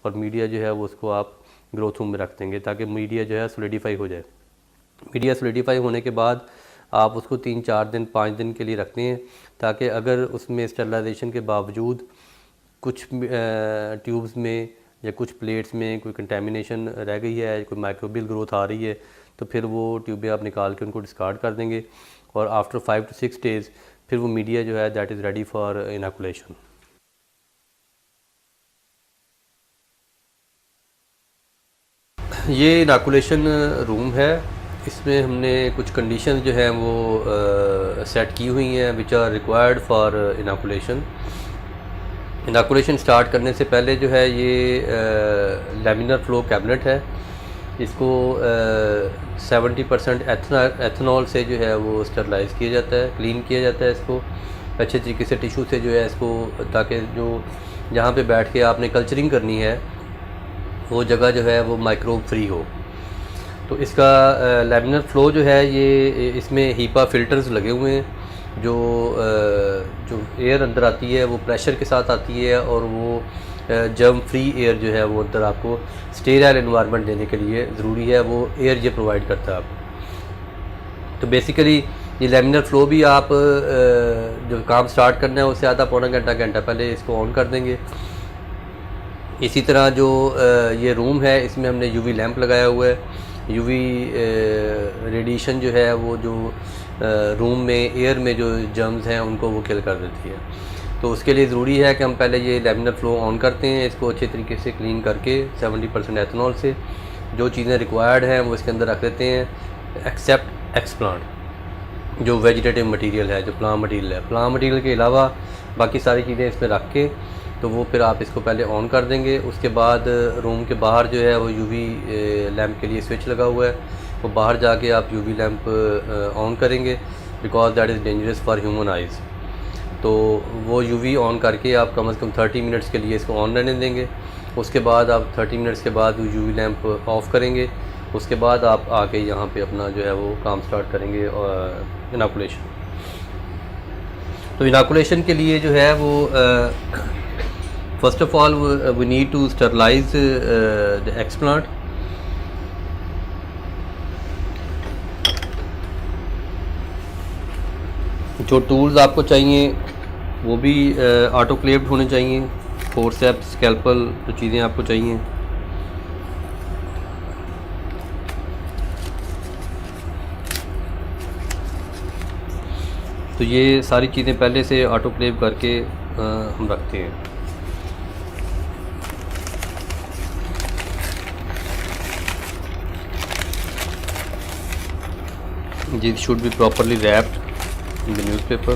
और मीडिया जो है वो उसको आप ग्रोथ रूम में रख देंगे ताकि मीडिया जो है सोलिडिफाई हो जाए। मीडिया सोलिडिफाई होने के बाद आप उसको 3-4 दिन 5 दिन के लिए रखते हैं ताकि अगर उसमें स्टरलाइजेशन के बावजूद कुछ ट्यूब्स में या कुछ प्लेट्स में कोई कंटेमिनेशन रह गई है, कोई माइक्रोबियल ग्रोथ आ रही है, तो फिर वो ट्यूबें आप निकाल के उनको डिस्कार्ड कर देंगे और आफ्टर 5 to 6 डेज़ फिर वो मीडिया जो है that is ready for inoculation. ये इनोकुलेशन रूम है, इसमें हमने कुछ कंडीशन जो हैं वो सेट की हुई हैं which are required for inoculation. Inoculation start करने से पहले जो है ये लैमिनर फ्लो कैबिनेट है, इसको 70% एथनॉल से जो है वो स्टरलाइज किया जाता है, क्लीन किया जाता है इसको अच्छे तरीके से टिशू से जो है इसको, ताकि जो जहाँ पे बैठ के आपने कल्चरिंग करनी है वो जगह जो है वो माइक्रोब फ्री हो। तो इसका लैमिनर फ्लो जो है ये इसमें हीपा फ़िल्टर्स लगे हुए हैं, जो एयर अंदर आती है वो प्रेशर के साथ आती है और वो जर्म फ्री एयर जो है वो अंदर आपको स्टेराइल एनवायरनमेंट देने के लिए ज़रूरी है, वो एयर ये प्रोवाइड करता है आपको। तो बेसिकली ये लैमिनर फ्लो भी आप जो काम स्टार्ट करना है उससे आधा पौना घंटा पहले इसको ऑन कर देंगे। इसी तरह जो ये रूम है इसमें हमने यूवी लैंप लगाया हुआ है, यूवी रेडिएशन जो है वो जो रूम में एयर में जो जर्म्स हैं उनको वो किल कर देती है। तो उसके लिए ज़रूरी है कि हम पहले ये लैमिनर फ्लो ऑन करते हैं, इसको अच्छे तरीके से क्लीन करके 70% एथनॉल से जो चीज़ें रिक्वायर्ड हैं वो इसके अंदर रख देते हैं, एक्सेप्ट एक्सप्लांट जो वेजिटेटिव मटेरियल है, जो प्लांट मटेरियल है। प्लांट मटेरियल के अलावा बाकी सारी चीज़ें इसमें रख के तो वो फिर आप इसको पहले ऑन कर देंगे। उसके बाद रूम के बाहर जो है वो यूवी लैंप के लिए स्विच लगा हुआ है, वो बाहर जाके आप यूवी लैंप ऑन करेंगे because that is dangerous for human eyes. तो वो यूवी ऑन करके आप कम से कम 30 मिनट्स के लिए इसको ऑन रहने देंगे। उसके बाद आप 30 मिनट्स के बाद यूवी लैंप ऑफ़ करेंगे। उसके बाद आप आके यहाँ पे अपना जो है वो काम स्टार्ट करेंगे इनोकुलेशन। तो इनोकुलेशन के लिए जो है वो first of all we need to sterilize the explant. जो टूल्स आपको चाहिए वो भी ऑटोक्लेव्ड होने चाहिए, फोर्सेप्स, स्कैल्पल, जो चीज़ें आपको चाहिए। तो ये सारी चीज़ें पहले से ऑटोक्लेव करके हम रखते हैं। This should be properly wrapped in the newspaper.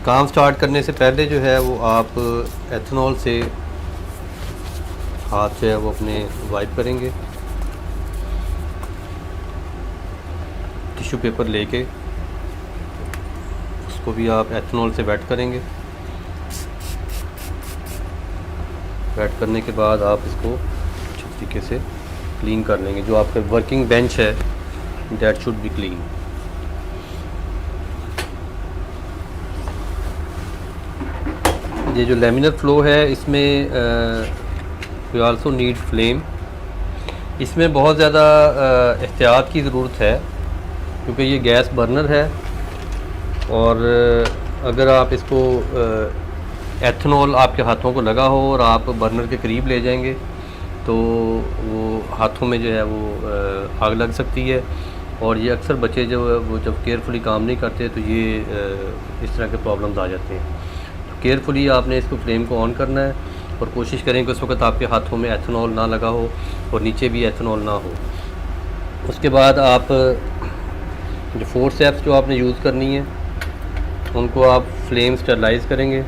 काम स्टार्ट करने से पहले जो है वो आप एथनॉल से हाथ जो है वो अपने वाइप करेंगे, टिश्यू पेपर लेके उसको भी आप एथनॉल से वेट करेंगे। वेट करने के बाद आप इसको अच्छे तरीके से क्लीन कर लेंगे। जो आपका वर्किंग बेंच है दैट शुड बी क्लीन। ये जो लैमिनर फ्लो है इसमें वी आल्सो नीड फ्लेम। इसमें बहुत ज़्यादा एहतियात की ज़रूरत है क्योंकि ये गैस बर्नर है और अगर आप इसको एथनॉल आपके हाथों को लगा हो और आप बर्नर के करीब ले जाएंगे तो वो हाथों में जो है वो आग लग सकती है। और ये अक्सर बच्चे जब केयरफुली काम नहीं करते तो ये इस तरह के प्रॉब्लम्स आ जाते हैं। तो केयरफुली आपने इसको फ्लेम को ऑन करना है और कोशिश करें कि उस वक्त आपके हाथों में एथनॉल ना लगा हो और नीचे भी एथनॉल ना हो। उसके बाद आप जो फोर्सेप्स जो आपने यूज़ करनी है उनको आप फ्लेम स्टरलाइज करेंगे।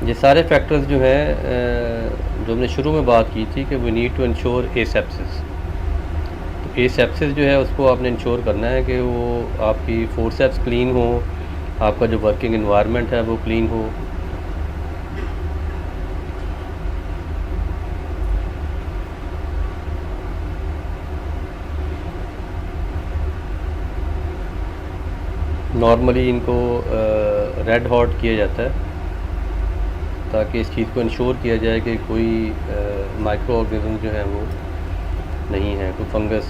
ये सारे फैक्टर्स जो हैं जो हमने शुरू में बात की थी कि we need to ensure asepsis. तो एसेप्सिस जो है उसको आपने इंश्योर करना है कि वो आपकी फोर्सेप्स क्लीन हो, आपका जो वर्किंग एनवायरनमेंट है वो क्लीन हो। नॉर्मली इनको रेड हॉट किया जाता है ताकि इस चीज़ को इंश्योर किया जाए कि कोई माइक्रो ऑर्गेनिज्म जो है वो नहीं है, कोई फंगस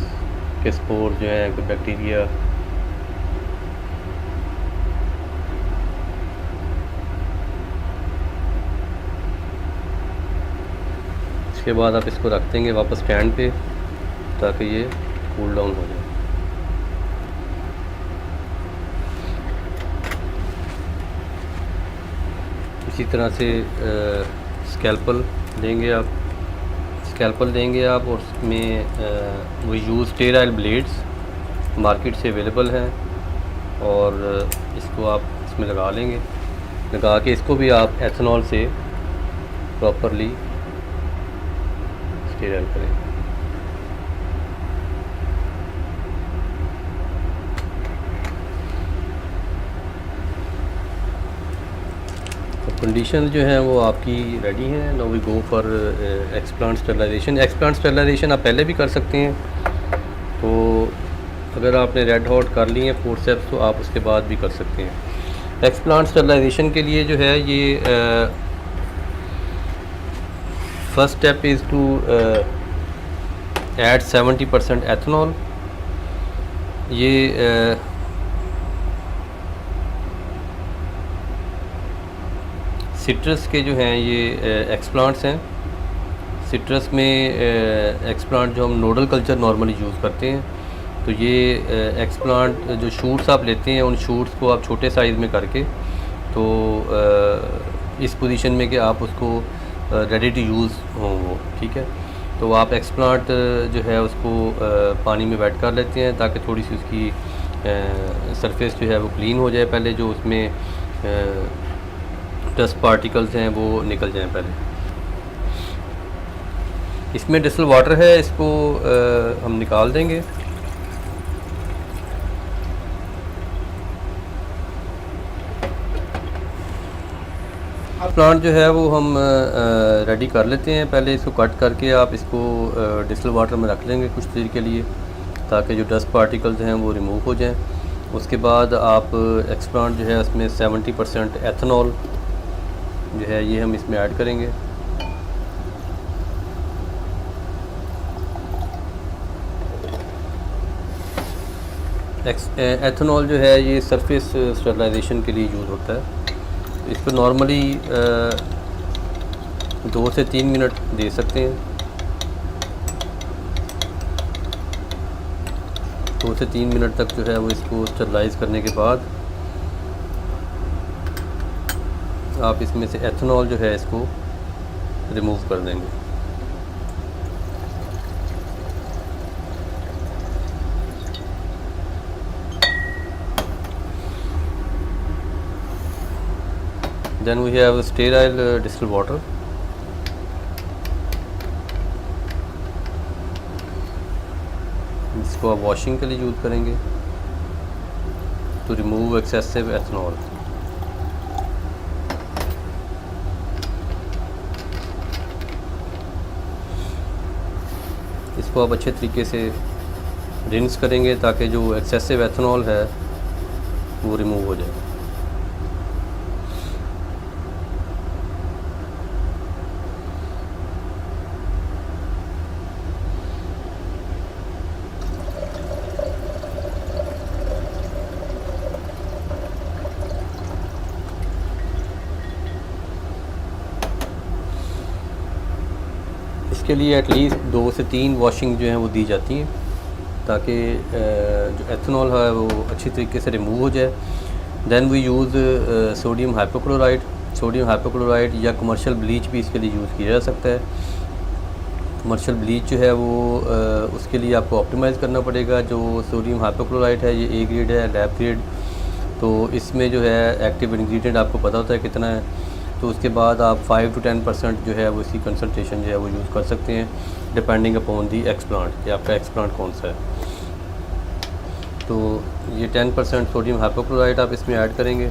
के स्पोर जो है, कोई बैक्टीरिया। इसके बाद आप इसको रख देंगे वापस स्टैंड पे ताकि ये कूल डाउन हो जाए। इसी तरह से स्कैल्पल देंगे आप, और उसमें वो यूज़ स्टेराइल ब्लेड्स मार्केट से अवेलेबल हैं, और इसको आप इसमें लगा लेंगे। लगा के इसको भी आप एथेनॉल से प्रॉपरली स्टेराइल करें। कंडीशन जो हैं वो आपकी रेडी हैं। Now we go for explant sterilization. Explant sterilization आप पहले भी कर सकते हैं, तो अगर आपने रेड हॉट कर ली हैं फोर्सेप्स तो आप उसके बाद भी कर सकते हैं। एक्सप्लांट स्टरलाइजेशन के लिए जो है ये first step is to add 70% ethanol. ये सिट्रस के जो हैं ये एक्सप्लांट्स हैं। सिट्रस में एक्सप्लांट जो हम नोडल कल्चर नॉर्मली यूज़ करते हैं, तो ये एक्सप्लांट जो शूट्स आप लेते हैं उन शूट्स को आप छोटे साइज़ में करके, तो इस पोजीशन में कि आप उसको रेडी टू यूज़ हों वो, ठीक है। तो आप एक्सप्लांट जो है उसको पानी में वेट कर लेते हैं ताकि थोड़ी सी उसकी सरफेस जो है वो क्लीन हो जाए, पहले जो उसमें डस्ट पार्टिकल्स हैं वो निकल जाएं पहले। इसमें डिस्टिल वाटर है, इसको हम निकाल देंगे। प्लांट जो है वो हम रेडी कर लेते हैं। पहले इसको कट करके आप इसको डिस्टिल वाटर में रख लेंगे कुछ देर के लिए ताकि जो डस्ट पार्टिकल्स हैं वो रिमूव हो जाएं। उसके बाद आप एक्सप्लांट जो है उसमें 70% एथेनॉल जो है ये हम इसमें ऐड करेंगे। एथेनॉल जो है ये सरफेस स्टरलाइजेशन के लिए यूज़ होता है। इसको नॉर्मली 2 से 3 मिनट दे सकते हैं। 2 से 3 मिनट तक जो है वो इसको स्टरलाइज करने के बाद आप इसमें से एथेनॉल जो है इसको रिमूव कर देंगे। Then we have sterile distil water. इसको आप वॉशिंग के लिए यूज़ करेंगे टू रिमूव एक्सेसिव एथेनॉल। इसको आप अच्छे तरीके से रिंस करेंगे ताकि जो एक्सेसिव एथेनॉल है वो रिमूव हो जाए। इसके लिए एटलीस्ट 2 से 3 वॉशिंग जो हैं वो दी जाती हैं ताकि जो एथेनॉल है वो अच्छी तरीके से रिमूव हो जाए। Then we use sodium hypochloride. Sodium hypochloride या कमर्शियल ब्लीच भी इसके लिए यूज़ किया जा सकता है। कमर्शियल ब्लीच जो है वो उसके लिए आपको ऑप्टिमाइज़ करना पड़ेगा। जो सोडियम हाइपोक्लोराइड है ये A ग्रेड है, लैब ग्रेड। तो इसमें जो है एक्टिव इंग्रेडिएंट आपको पता होता है कितना है। तो उसके बाद आप 5 to 10% जो है वो इसकी कंसनट्रेशन जो है वो यूज़ कर सकते हैं, डिपेंडिंग अपॉन दी एक्सप्लांट कि आपका एक्सप्लांट कौन सा है। तो ये 10% सोडियम हाइपोक्लोराइड आप इसमें ऐड करेंगे।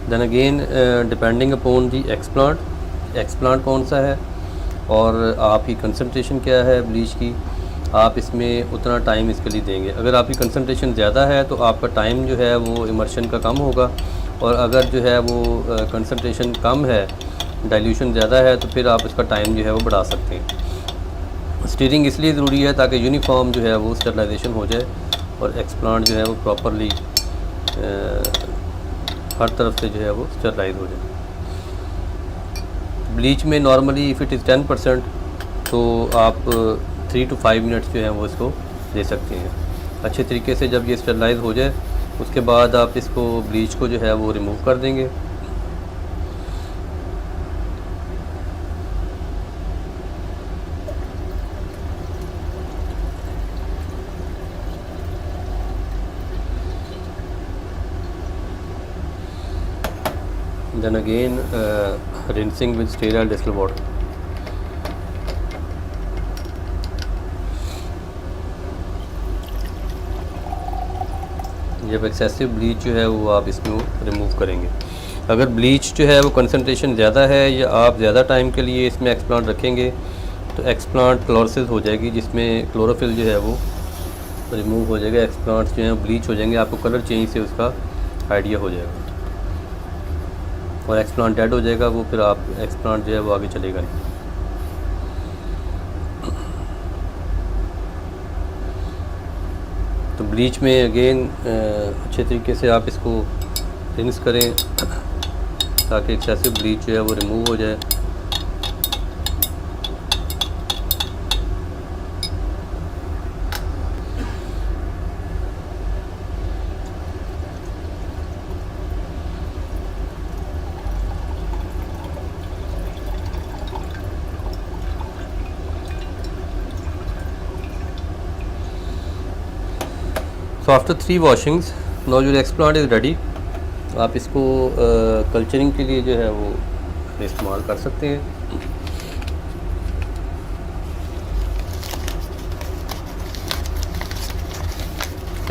Then again depending upon the explant कौन सा है और आपकी कंसनट्रेशन क्या है ब्लीच की, आप इसमें उतना टाइम इसके लिए देंगे। अगर आपकी कंसनट्रेशन ज़्यादा है तो आपका टाइम जो है वो इमर्शन का कम होगा, और अगर जो है वो कंसनट्रेशन कम है, डाइल्यूशन ज़्यादा है, तो फिर आप इसका टाइम जो है वो बढ़ा सकते हैं। स्टीयरिंग इसलिए ज़रूरी है ताकि यूनिफॉर्म जो है वो स्टरलाइजेशन हो जाए और एक्सप्लांट जो है वो प्रॉपरली हर तरफ से जो है वो स्टरलाइज हो जाए। ब्लीच में नॉर्मली इफ़ इट इज़ 10% तो आप 3 to 5 मिनट्स जो है वो इसको दे सकते हैं। अच्छे तरीके से जब ये स्टरलाइज हो जाए उसके बाद आप इसको ब्लीच को जो है वो रिमूव कर देंगे। Then again rinsing with sterile distilled water. जब एक्सेसिव ब्लीच जो है वो आप इसमें रिमूव करेंगे। अगर ब्लीच जो है वो कंसनट्रेशन ज़्यादा है या आप ज़्यादा टाइम के लिए इसमें एक्सप्लांट रखेंगे तो एक्सप्लांट क्लोरोसिस हो जाएगी, जिसमें क्लोरोफिल जो है वो रिमूव हो जाएगा, एक्सप्लांट्स जो हैं ब्लीच हो जाएंगे, आपको कलर चेंज से उसका आइडिया हो जाएगा और एक्सप्लांट डेड हो जाएगा, वो फिर आप एक्सप्लांट जो है वो आगे चलेगा नहीं। तो ब्लीच में अगेन अच्छे तरीके से आप इसको रिंस करें ताकि एक्सेसिव ब्लीच जो है वो रिमूव हो जाए। So after 3 washings now your explant is ready। आप इसको कल्चरिंग के लिए जो है वो इस्तेमाल कर सकते हैं।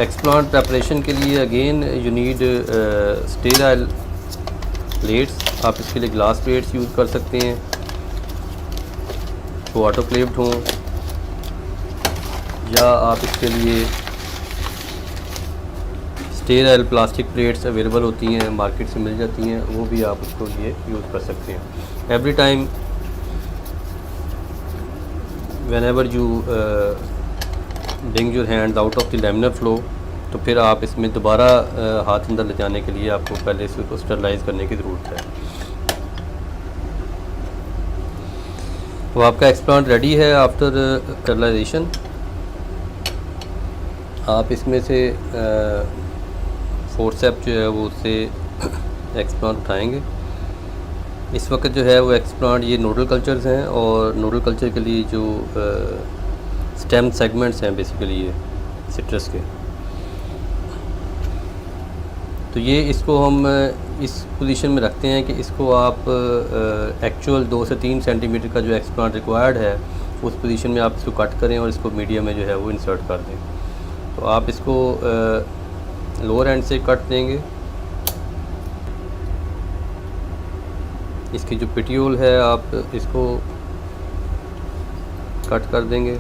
एक्सप्लांट प्रेपरेशन के लिए again you need sterile plates. आप इसके लिए ग्लास प्लेट्स यूज़ कर सकते हैं तो ऑटोक्लेव्ड हों, या आप इसके लिए स्टेराइल प्लास्टिक प्लेट्स अवेलेबल होती हैं, मार्केट से मिल जाती हैं, वो भी आप उसको लिए यूज़ कर सकते हैं। Every time when ever you bring your hand out of the laminar flow, तो फिर आप इसमें दोबारा हाथ अंदर ले जाने के लिए आपको पहले से उसको स्टरलाइज करने की ज़रूरत है। तो आपका एक्सप्लांट रेडी है आफ्टर स्टरलाइजेशन। आप इसमें से फोर्सेप जो है वो उससे एक्सप्लांट उठाएंगे। इस वक्त जो है वो एक्सप्लांट ये नोडल कल्चर्स हैं, और नोडल कल्चर के लिए जो स्टेम सेगमेंट्स हैं बेसिकली ये सिट्रस के, तो ये इसको हम इस पोजीशन में रखते हैं कि इसको आप एक्चुअल 2 से 3 सेंटीमीटर का जो एक्सप्लांट रिक्वायर्ड है उस पोजीशन में आप इसको कट करें और इसको मीडियम में जो है वो इंसर्ट कर दें। तो आप इसको लोअर एंड से कट देंगे। इसकी जो पिटियोल है आप इसको कट कर देंगे।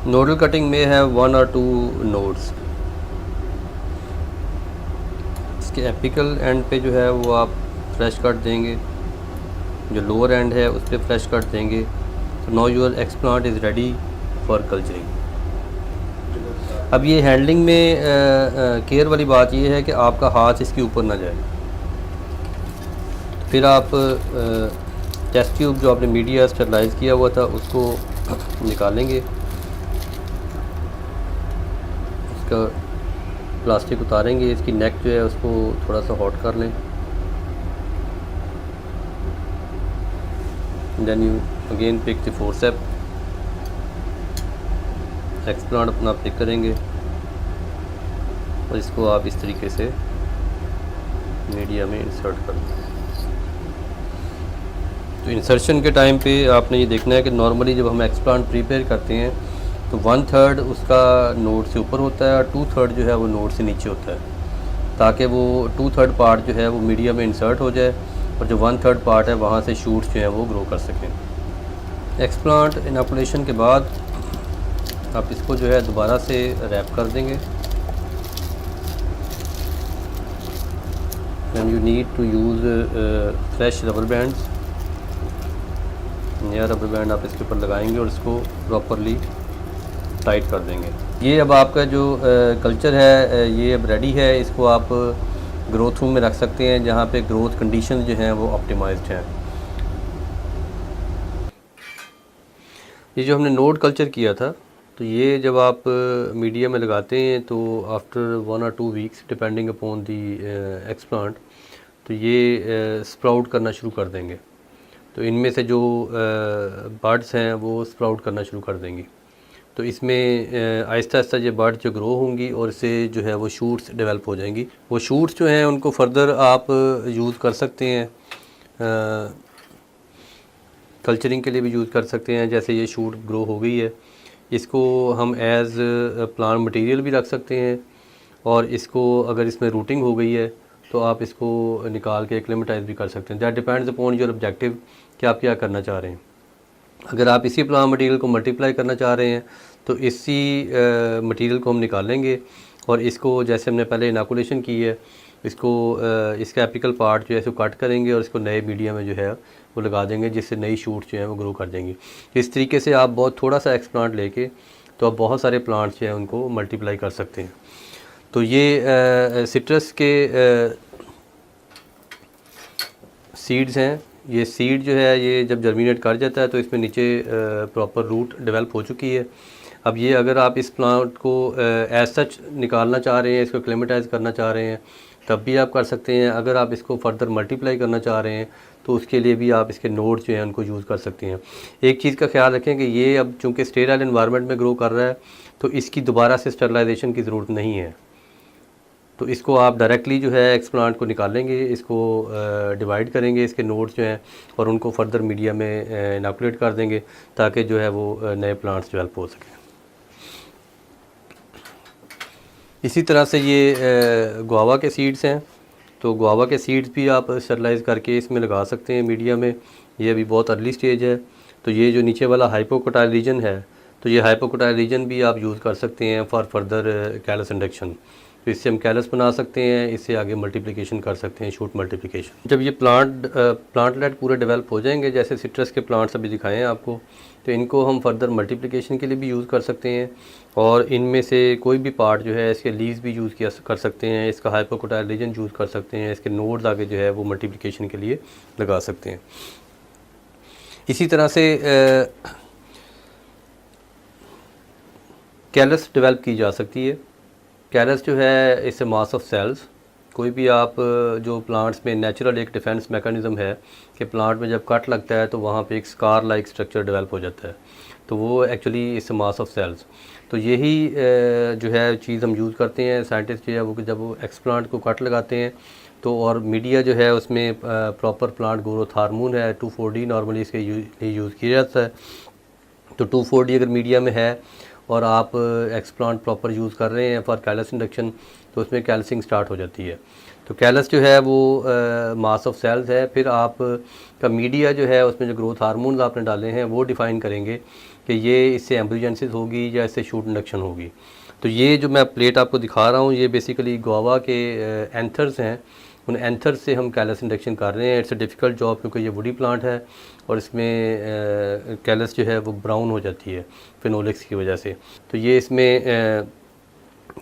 नोडल कटिंग में है 1 or 2 नोड्स। इसके एपिकल एंड पे जो है वो आप फ्रेश कट देंगे, जो लोअर एंड है उस पर फ्रेश कट देंगे। तो now your explant is ready for culturing. अब ये हैंडलिंग में केयर वाली बात ये है कि आपका हाथ इसके ऊपर ना जाए। फिर आप टेस्ट ट्यूब जो आपने मीडिया स्टरलाइज किया हुआ था उसको निकालेंगे, इसका प्लास्टिक उतारेंगे, इसकी नेक जो है उसको थोड़ा सा हॉट कर लें। Then you again pick the forcep, explant अपना पिक करेंगे और इसको आप इस तरीके से मीडिया में इंसर्ट कर दें। तो इंसर्शन के टाइम पे आपने ये देखना है कि नॉर्मली जब हम एक्सप्लांट प्रिपेयर करते हैं तो 1/3 उसका नोड से ऊपर होता है और 2/3 जो है वो नोड से नीचे होता है, ताकि वो 2/3 पार्ट जो है वो मीडिया में इंसर्ट हो जाए और जो 1/3 पार्ट है वहाँ से शूट्स जो हैं वो ग्रो कर सकें। एक्सप्लांट इनोकुलेशन के बाद आप इसको जो है दोबारा से रैप कर देंगे। When you need to use fresh rubber bands, नया रबर बैंड आप इसके ऊपर लगाएंगे और इसको प्रॉपरली टाइट कर देंगे। ये अब आपका जो कल्चर है ये अब रेडी है। इसको आप ग्रोथ रूम में रख सकते हैं जहाँ पे ग्रोथ कंडीशन जो हैं वो ऑप्टिमाइज्ड हैं। ये जो हमने नोड कल्चर किया था तो ये जब आप मीडिया में लगाते हैं तो after 1 or 2 weeks depending upon the explant तो ये स्प्राउट करना शुरू कर देंगे। तो इनमें से जो बर्ड्स हैं वो स्प्राउट करना शुरू कर देंगी। तो इसमें आहिस्ता आहिस्ता ये बर्ड जो ग्रो होंगी और इससे जो है वो शूट्स डेवलप हो जाएंगी। वो शूट्स जो हैं उनको फर्दर आप यूज़ कर सकते हैं, कल्चरिंग के लिए भी यूज़ कर सकते हैं। जैसे ये शूट ग्रो हो गई है, इसको हम एज़ प्लांट मटेरियल भी रख सकते हैं और इसको अगर इसमें रूटिंग हो गई है तो आप इसको निकाल के एक्लेमेटाइज भी कर सकते हैं। That depends upon your objective कि आप क्या करना चाह रहे हैं। अगर आप इसी प्लांट मटेरियल को मल्टीप्लाई करना चाह रहे हैं तो इसी मटेरियल को हम निकालेंगे और इसको जैसे हमने पहले इनोकुलेशन की है इसको इसका एपिकल पार्ट जो है इसको कट करेंगे और इसको नए मीडिया में जो है वो लगा देंगे, जिससे नई शूट्स जो हैं वो ग्रो कर देंगी। इस तरीके से आप बहुत थोड़ा सा एक्सप्लांट लेके तो आप बहुत सारे प्लांट्स जो हैं उनको मल्टीप्लाई कर सकते हैं। तो ये सिट्रस के सीड्स हैं। ये सीड जो है ये जब जर्मिनेट कर जाता है तो इसमें नीचे प्रॉपर रूट डेवलप हो चुकी है। अब ये अगर आप इस प्लांट को एज सच निकालना चाह रहे हैं, इसको एक्लेमेटाइज करना चाह रहे हैं तब भी आप कर सकते हैं। अगर आप इसको फर्दर मल्टीप्लाई करना चाह रहे हैं तो उसके लिए भी आप इसके नोड्स जो हैं उनको यूज़ कर सकते हैं। एक चीज़ का ख्याल रखें कि ये अब चूँकि स्टेराइल एनवायरनमेंट में ग्रो कर रहा है तो इसकी दोबारा से स्टरलाइजेशन की ज़रूरत नहीं है। तो इसको आप डायरेक्टली जो है एक्सप्लांट को निकालेंगे, इसको डिवाइड करेंगे इसके नोड्स जो हैं और उनको फर्दर मीडिया में इनोकुलेट कर देंगे ताकि जो है वो नए प्लांट्स डेवलप हो सकें। इसी तरह से ये गुआवा के सीड्स हैं। तो गुआवा के सीड्स भी आप स्टरलाइज करके इसमें लगा सकते हैं मीडिया में। ये अभी बहुत अर्ली स्टेज है। तो ये जो नीचे वाला हाइपोकोटाइल रीजन है तो ये हाइपोकोटाइल रीजन भी आप यूज़ कर सकते हैं फॉर फर्दर कैलस इंडक्शन। तो इससे हम कैलस बना सकते हैं, इससे आगे मल्टीप्लिकेशन कर सकते हैं, शूट मल्टीप्लिकेशन। जब ये प्लांटलेट पूरे डेवलप हो जाएंगे जैसे सिट्रस के प्लांट्स अभी दिखाए हैं आपको, तो इनको हम फर्दर मल्टीप्लिकेशन के लिए भी यूज़ कर सकते हैं और इनमें से कोई भी पार्ट जो है इसके लीव्स भी यूज़ किया कर सकते हैं, इसका हाइपोकोटाइल रीजन यूज़ कर सकते हैं, इसके नोड्स आगे जो है वो मल्टीप्लिकेशन के लिए लगा सकते हैं। इसी तरह से कैलस डेवलप की जा सकती है। कैलस जो है इससे मास ऑफ सेल्स, कोई भी आप जो प्लांट्स में नेचुरल एक डिफेंस मैकेनिज़्म है कि प्लांट में जब कट लगता है तो वहाँ पे एक स्कार लाइक स्ट्रक्चर डेवलप हो जाता है, तो वो एक्चुअली इस मास ऑफ सेल्स। तो यही जो है चीज़ हम यूज़ करते हैं साइंटिस्ट जो है वो कि जब वो एक्सप्लांट को कट लगाते हैं तो और मीडिया जो है उसमें प्रॉपर प्लांट ग्रोथ हार्मोन है 2,4-D नॉर्मली इसके लिए यूज़ किया जाता है। तो 2,4-D अगर मीडिया में है और आप एक्सप्लांट प्रॉपर यूज़ कर रहे हैं फॉर कैलस इंडक्शन तो उसमें कैल्सिंग स्टार्ट हो जाती है। तो कैलस जो है वो मास ऑफ सेल्स है। फिर आप का मीडिया जो है उसमें जो ग्रोथ हार्मोन्स आपने डाले हैं वो डिफ़ाइन करेंगे कि ये इससे एम्ब्रियोजेनेसिस होगी या इससे शूट इंडक्शन होगी। तो ये जो मैं प्लेट आपको दिखा रहा हूँ ये बेसिकली गुआवा के एंथर्स हैं। उन एंथर्स से हम कैलस इंडक्शन कर रहे हैं। इट्स अ डिफ़िकल्ट जॉब क्योंकि ये वुडी प्लांट है और इसमें कैलस जो है वो ब्राउन हो जाती है फिनोलिक्स की वजह से। तो ये इसमें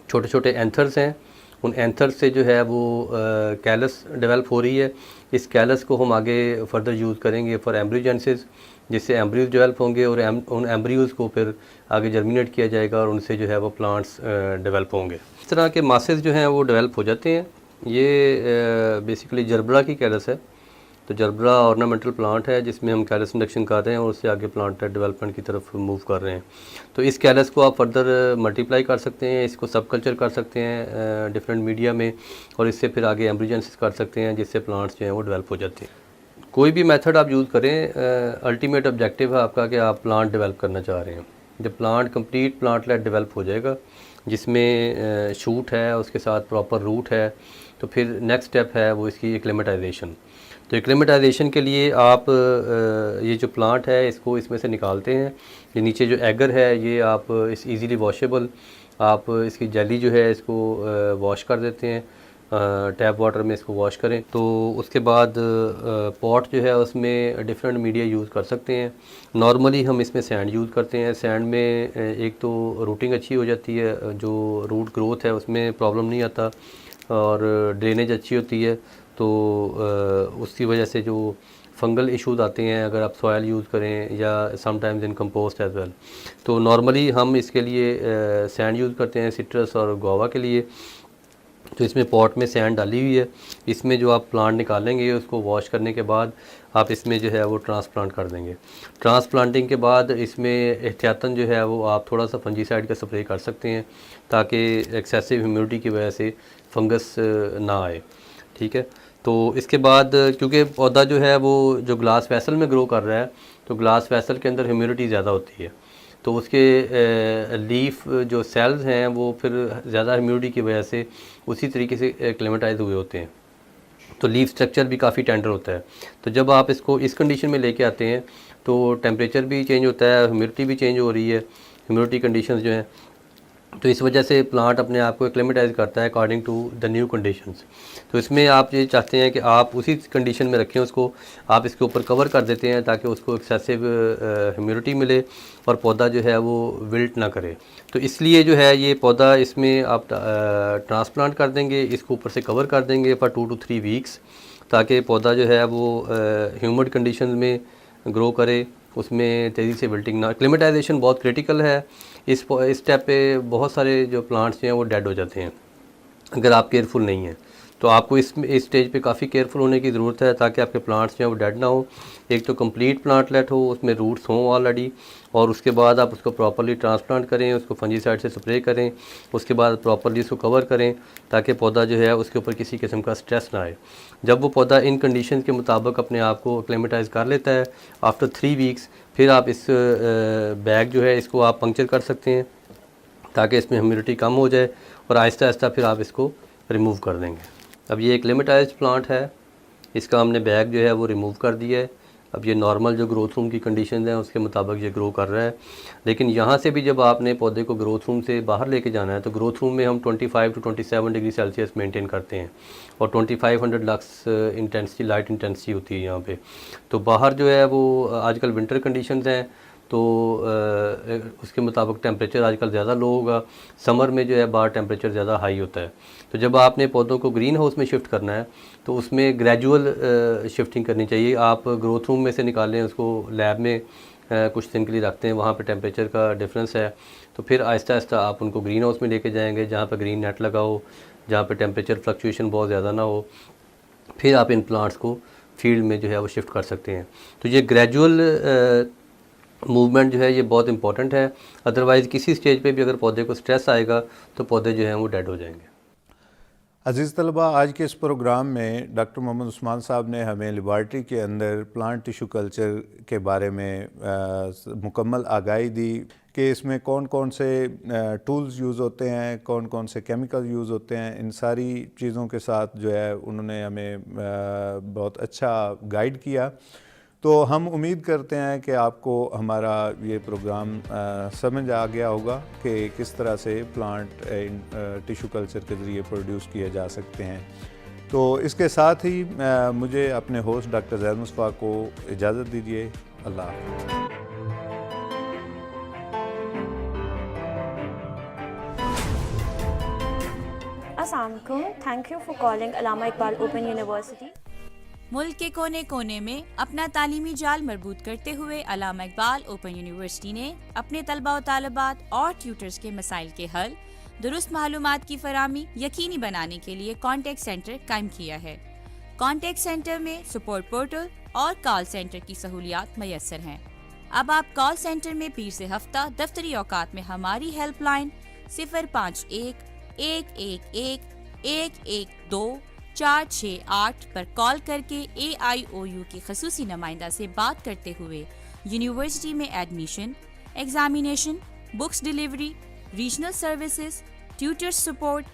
छोटे छोटे एंथर्स हैं, उन एंथर्स से जो है वो कैलस डेवलप हो रही है। इस कैलस को हम आगे फर्दर यूज़ करेंगे फॉर एम्ब्रियोजेनेसिस, जिससे एम्ब्रियोज डेवलप होंगे और उन एम्ब्रियोज को फिर आगे जर्मिनेट किया जाएगा और उनसे जो है वो प्लांट्स डेवलप होंगे। इस तरह के मासेस जो हैं वो डेवलप हो जाते हैं। ये बेसिकली जर्बरा की कैलस है। तो जरबरा ऑर्नामेंटल प्लांट है जिसमें हम कैलस इंडक्शन कर रहे हैं और उससे आगे प्लांट डेवलपमेंट की तरफ मूव कर रहे हैं। तो इस कैलस को आप फर्दर मल्टीप्लाई कर सकते हैं, इसको सब कल्चर कर सकते हैं डिफरेंट मीडिया में, और इससे फिर आगे एम्ब्रिजेंसिस कर सकते हैं जिससे प्लांट्स जो हैं वो डेवलप हो जाते हैं। कोई भी मेथड आप यूज़ करें, अल्टीमेट ऑब्जेक्टिव है आपका कि आप प्लांट डेवलप करना चाह रहे हैं। जब प्लांट कंप्लीट प्लांटलेट डेवलप हो जाएगा जिसमें शूट है उसके साथ प्रॉपर रूट है, तो फिर नेक्स्ट स्टेप है वो इसकी एक्लेमेटाइजेशन। तो एक्लेमेटाइजेशन के लिए आप ये जो प्लांट है इसको इसमें से निकालते हैं। ये नीचे जो एगर है ये आप इस इजीली वॉशेबल, आप इसकी जेली जो है इसको वॉश कर देते हैं, टैप वाटर में इसको वॉश करें। तो उसके बाद पॉट जो है उसमें डिफरेंट मीडिया यूज़ कर सकते हैं। नॉर्मली हम इसमें सैंड यूज़ करते हैं। सैंड में एक तो रूटिंग अच्छी हो जाती है, जो रूट ग्रोथ है उसमें प्रॉब्लम नहीं आता, और ड्रेनेज अच्छी होती है। तो उसकी वजह से जो फंगल इश्यूज आते हैं अगर आप सॉयल यूज़ करें या sometimes in compost as well. तो नॉर्मली हम इसके लिए सैंड यूज़ करते हैं सिट्रस और गुआवा के लिए। तो इसमें पॉट में सैंड डाली हुई है, इसमें जो आप प्लांट निकालेंगे उसको वॉश करने के बाद आप इसमें जो है वो ट्रांसप्लांट कर देंगे। ट्रांसप्लांटिंग के बाद इसमें एहतियातन जो है वो आप थोड़ा सा फंजीसाइड का स्प्रे कर सकते हैं ताकि एक्सेसिव ह्यूमिडिटी की वजह से फंगस ना आए। ठीक है, तो इसके बाद क्योंकि पौधा जो है वो जो ग्लास वेसल में ग्रो कर रहा है, तो ग्लास वेसल के अंदर ह्यूमिडिटी ज़्यादा होती है, तो उसके लीफ जो सेल्स हैं वो फिर ज़्यादा ह्यूमिडिटी की वजह से उसी तरीके से एक्लेमेटाइज हुए होते हैं। तो लीफ स्ट्रक्चर भी काफ़ी टेंडर होता है। तो जब आप इसको इस कंडीशन में लेके आते हैं तो टेम्परेचर भी चेंज होता है, ह्यूमिडिटी भी चेंज हो रही है, ह्यूमिडिटी कंडीशंस जो हैं, तो इस वजह से प्लांट अपने आप को एक्लेमेटाइज करता है according to the new conditions. तो इसमें आप ये चाहते हैं कि आप उसी कंडीशन में रखें उसको, आप इसके ऊपर कवर कर देते हैं ताकि उसको एक्सेसिव ह्यूमिडिटी मिले और पौधा जो है वो विल्ट ना करे। तो इसलिए जो है ये पौधा इसमें आप ट्रांसप्लांट कर देंगे, इसको ऊपर से कवर कर देंगे फॉर 2 to 3 वीक्स, ताकि पौधा जो है वो ह्यूमिड कंडीशन में ग्रो करे, उसमें तेज़ी से विल्टिंग ना। एक्लेमेटाइजेशन बहुत क्रिटिकल है। इस स्टेप पे बहुत सारे जो प्लांट्स हैं वो डेड हो जाते हैं अगर आप केयरफुल नहीं हैं। तो आपको इस स्टेज पे काफ़ी केयरफुल होने की ज़रूरत है ताकि आपके प्लांट्स जो हैं वो डेड ना हो। एक तो कंप्लीट प्लांटलेट हो, उसमें रूट्स हों ऑलरेडी, और उसके बाद आप उसको प्रॉपर्ली ट्रांसप्लांट करें, उसको फंजीसाइड से स्प्रे करें, उसके बाद प्रॉपर्ली उसको कवर करें ताकि पौधा जो है उसके ऊपर किसी किस्म का स्ट्रेस ना आए। जब वो पौधा इन कंडीशन के मुताबिक अपने आप को एक्लेमेटाइज कर लेता है आफ्टर 3 वीक्स, फिर आप इस बैग जो है इसको आप पंक्चर कर सकते हैं ताकि इसमें ह्यूमिडिटी कम हो जाए, और आहिस्ता आहिस्ता फिर आप इसको रिमूव कर देंगे। अब ये एक्लेमेटाइज्ड प्लांट है, इसका हमने बैग जो है वो रिमूव कर दिया है। अब ये नॉर्मल जो ग्रोथ रूम की कंडीशन हैं उसके मुताबिक ये ग्रो कर रहा है। लेकिन यहाँ से भी जब आपने पौधे को ग्रोथ रूम से बाहर लेके जाना है तो ग्रोथ रूम में हम 25 to 27 डिग्री सेल्सियस मेंटेन करते हैं, और 2500 लक्स इंटेंसिटी, लाइट इंटेंसिटी होती है यहाँ पे। तो बाहर जो है वो आजकल विंटर कंडीशंस हैं, तो उसके मुताबिक टेम्परेचर आजकल ज़्यादा लो होगा। समर में जो है बाहर टेम्परेचर ज़्यादा हाई होता है। तो जब आपने पौधों को ग्रीन हाउस में शिफ्ट करना है तो उसमें ग्रेजुअल शिफ्टिंग करनी चाहिए। आप ग्रोथ रूम में से निकालें, उसको लैब में कुछ दिन के लिए रखते हैं, वहाँ पे टेम्परेचर का डिफरेंस है, तो फिर आहिस्ता आहिस्ता आप उनको ग्रीन हाउस में लेके जाएंगे जहाँ पर ग्रीन नेट लगा हो, जहाँ पे टेम्परेचर फ्लक्चुएशन बहुत ज़्यादा ना हो। फिर आप इन प्लांट्स को फील्ड में जो है वो शिफ्ट कर सकते हैं। तो ये ग्रेजुअल मूवमेंट जो है ये बहुत इंपॉर्टेंट है, अदरवाइज़ किसी स्टेज पे भी अगर पौधे को स्ट्रेस आएगा तो पौधे जो हैं वो डेड हो जाएंगे। अज़ीज़ तलबा, आज के इस प्रोग्राम में डॉक्टर मोहम्मद उस्मान साहब ने हमें लेबॉरेटरी के अंदर प्लांट टिश्यू कल्चर के बारे में मुकम्मल आगाही दी कि इसमें कौन कौन से टूल्स यूज़ होते हैं, कौन कौन से केमिकल यूज़ होते हैं। इन सारी चीज़ों के साथ जो है उन्होंने हमें बहुत अच्छा गाइड किया। तो हम उम्मीद करते हैं कि आपको हमारा ये प्रोग्राम समझ आ गया होगा कि किस तरह से प्लांट टिश्यू कल्चर के ज़रिए प्रोड्यूस किए जा सकते हैं। तो इसके साथ ही मुझे अपने होस्ट डॉक्टर ज़ैद मुस्तफ़ा को इजाज़त दीजिए। अल्लाह हाफ़िज़। अस्सलाम वालेकुम, thank you for calling Allama Iqbal open university. मुल्क के कोने कोने में अपना तालीमी जाल मजबूत करते हुए अल्लामा इकबाल ओपन यूनिवर्सिटी ने अपने तलबा व तालिबात और ट्यूटर्स के मसाइल के हल, दुरुस्त मालूमात की फरामी यकीनी बनाने के लिए कॉन्टेक्ट सेंटर कायम किया है। कॉन्टेक्ट सेंटर में सपोर्ट पोर्टल और कॉल सेंटर की सहूलियात मैसर हैं। अब आप कॉल सेंटर में पीर से हफ्ता दफ्तरी औकात में हमारी हेल्पलाइन 051-111-112-468 पर कॉल करके AIOU की खसूसी नुमाइंदा से बात करते हुए यूनिवर्सिटी में admission, examination, books delivery, regional services, tutor support,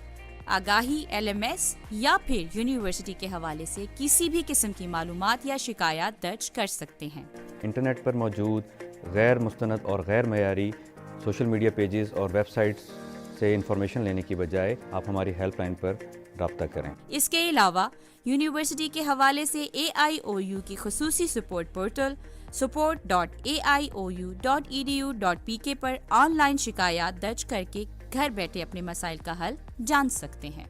आगाही LMS या फिर यूनिवर्सिटी के हवाले से किसी भी किस्म की मालूमात या शिकायत दर्ज कर सकते हैं। इंटरनेट पर मौजूद गैर मुस्तनद और गैर मयारी सोशल मीडिया पेजेस और वेबसाइट्स से इंफॉर्मेशन लेने की बजाय आप हमारी हेल्पलाइन पर रब्ता करें। इसके अलावा यूनिवर्सिटी के हवाले से AIOU की खसूसी सपोर्ट पोर्टल support.aiou.edu.pk पर ऑनलाइन शिकायत दर्ज करके घर बैठे अपने मसाइल का हल जान सकते हैं।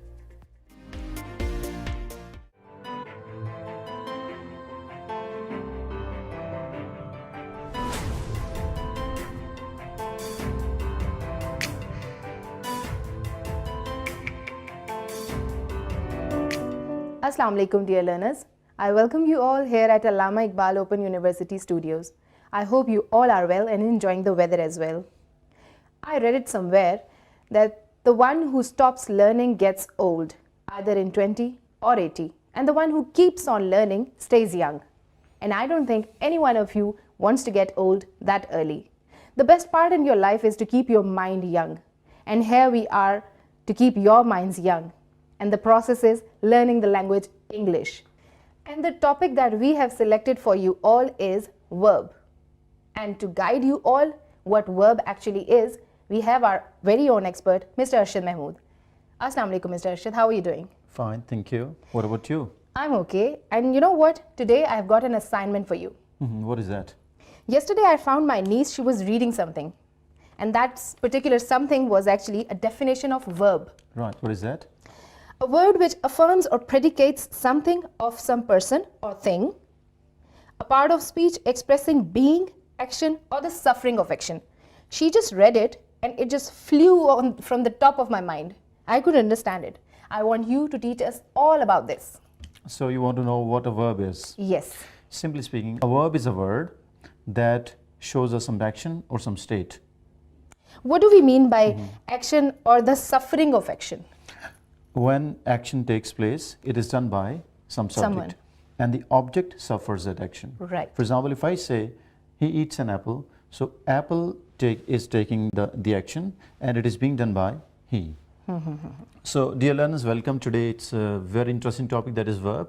Assalamu alaikum dear learners. I welcome you all here at Allama Iqbal Open University Studios. I hope you all are well and enjoying the weather as well. I read it somewhere that the one who stops learning gets old, either in 20 or 80, and the one who keeps on learning stays young. And I don't think any one of you wants to get old that early. The best part in your life is to keep your mind young. And here we are to keep your minds young. And the process is learning the language English. And the topic that we have selected for you all is verb. And to guide you all what verb actually is, we have our very own expert, Mr. Arshad Mahmood. Assalamu alaikum, Mr. Arshad. How are you doing? Fine, thank you. What about you? I'm okay. And you know what? Today I've got an assignment for you. What is that? Yesterday I found my niece, she was reading something. And that particular something was actually a definition of verb. Right, what is that? A word which affirms or predicates something of some person or thing. A part of speech expressing being, action, or the suffering of action. She just read it and it just flew on from the top of my mind. I couldn't understand it. I want you to teach us all about this. So you want to know what a verb is? Yes. Simply speaking, a verb is a word that shows us some action or some state. What do we mean by action or the suffering of action? When action takes place, it is done by some subject. Someone. And the object suffers that action. Right. For example, if I say, he eats an apple, so apple is taking the action and it is being done by he. So dear learners, welcome. Today it's a very interesting topic, that is verb.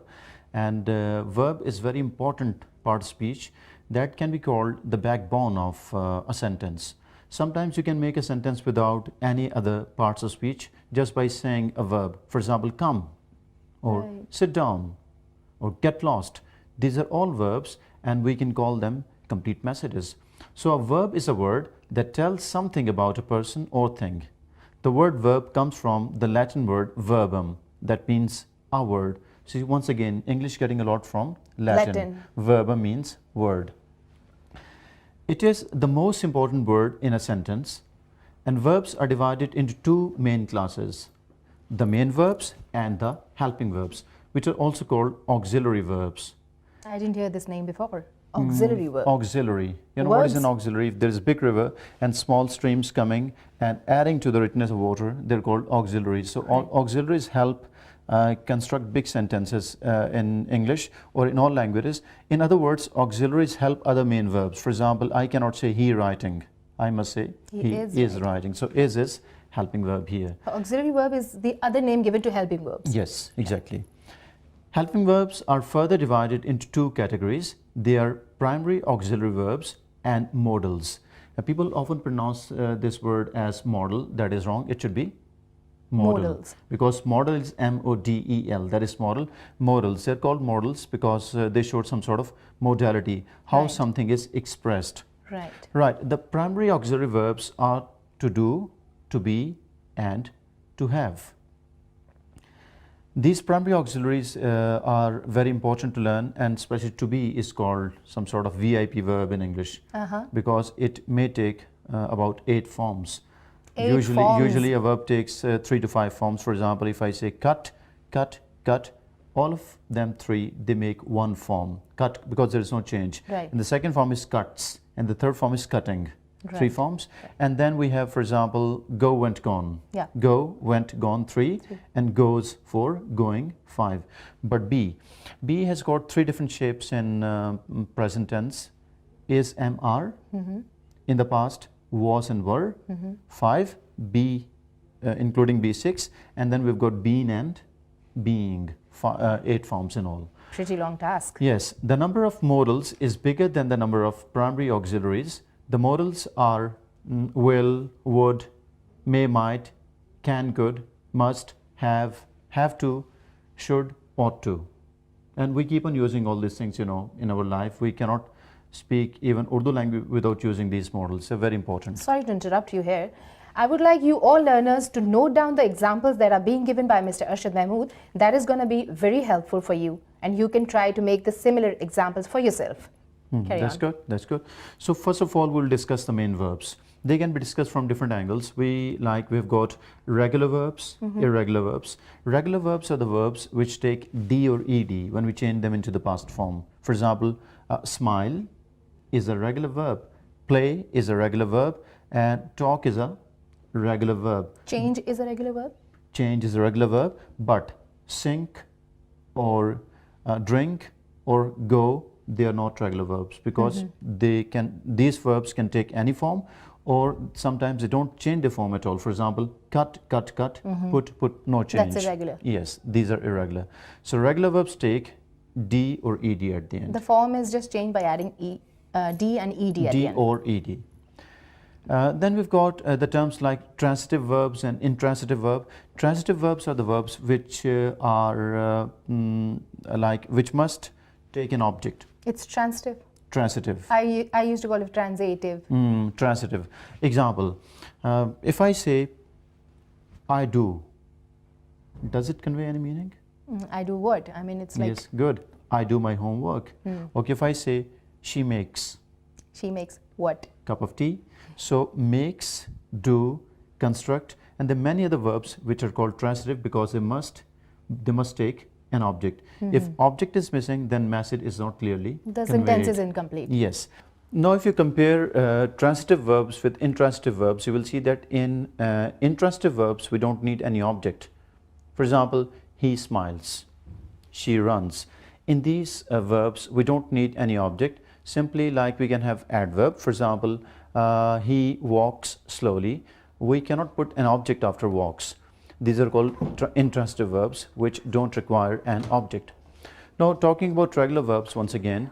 And verb is very important part of speech that can be called the backbone of a sentence. Sometimes you can make a sentence without any other parts of speech just by saying a verb. For example, come, or sit down, or get lost. These are all verbs and we can call them complete messages. So a verb is a word that tells something about a person or thing. The word verb comes from the Latin word verbum, that means a word. So once again, English getting a lot from Latin. Verbum means word. It is the most important word in a sentence, and verbs are divided into two main classes, the main verbs and the helping verbs, which are also called auxiliary verbs. I didn't hear this name before. Auxiliary verb. Auxiliary. You know what is an auxiliary? If there is a big river and small streams coming and adding to the richness of water, they're called auxiliaries. So auxiliaries help construct big sentences in English or in all languages. In other words, auxiliaries help other main verbs. For example, I cannot say he writing. I must say he is writing. So is helping verb here. Auxiliary verb is the other name given to helping verbs. Yes, exactly. Helping verbs are further divided into two categories. They are primary auxiliary verbs and modals. Now, people often pronounce this word as modal. That is wrong. It should be modal. Modals. Because modal is M-O-D-E-L. That is modal. Modals. They're called modals because they show some sort of modality, how something is expressed. Right. Right. The primary auxiliary verbs are to do, to be, and to have. These primary auxiliaries are very important to learn, and especially to be is called some sort of VIP verb in English because it may take about 8 forms. Usually a verb takes 3 to 5 forms. For example, if I say cut, cut, cut, all of them three, they make one form, cut, because there is no change. Right. And the second form is cuts, and the third form is cutting. Three Right. forms. And then we have, for example, go, went, gone. Yeah. Go, went, gone, three, and goes, four, going, five. But B has got three different shapes in present tense. Is, am, are. In the past, was and were. Five, be, including B6. And then we've got been and being, 8 forms in all. Pretty long task. Yes, the number of modals is bigger than the number of primary auxiliaries. The modals are will, would, may, might, can, could, must, have to, should, ought to. And we keep on using all these things, in our life. We cannot speak even Urdu language without using these models. They're very important. Sorry to interrupt you here. I would like you all learners to note down the examples that are being given by Mr. Arshad Mahmood. That is going to be very helpful for you, and you can try to make the similar examples for yourself. Carry That's on. good. That's good. So first of all, we'll discuss the main verbs. They can be discussed from different angles. We've got regular verbs, irregular verbs. Regular verbs are the verbs which take D or ED when we change them into the past form. For example, smile is a regular verb, play is a regular verb, and talk is a regular verb. Change is a regular verb. Change is a regular verb, but sink or drink or go, they are not regular verbs, because these verbs can take any form, or sometimes they don't change the form at all. For example, cut, put, no change. That's irregular. Yes, these are irregular. So regular verbs take D or ED at the end. The form is just changed by adding D and ED at the D end. or ED. Then we've got the terms like transitive verbs and intransitive verb. Transitive verbs are the verbs which which must take an object. It's transitive. Transitive. I used to call it transitive. Transitive. Example, if I say, I do, does it convey any meaning? I do what? I mean, it's like Yes, good. I do my homework. Okay, if I say, she makes she makes what? cup of tea. So makes, do, construct, and there are many other verbs which are called transitive because they must take an object. If object is missing, then message is not clearly The conveyed. sentence is incomplete. Yes. Now if you compare transitive verbs with intransitive verbs, you will see that in intransitive verbs we don't need any object. For example, he smiles, she runs. In these verbs we don't need any object. Simply like we can have adverb. For example, he walks slowly. We cannot put an object after walks. These are called intransitive verbs which don't require an object. Now talking about regular verbs once again,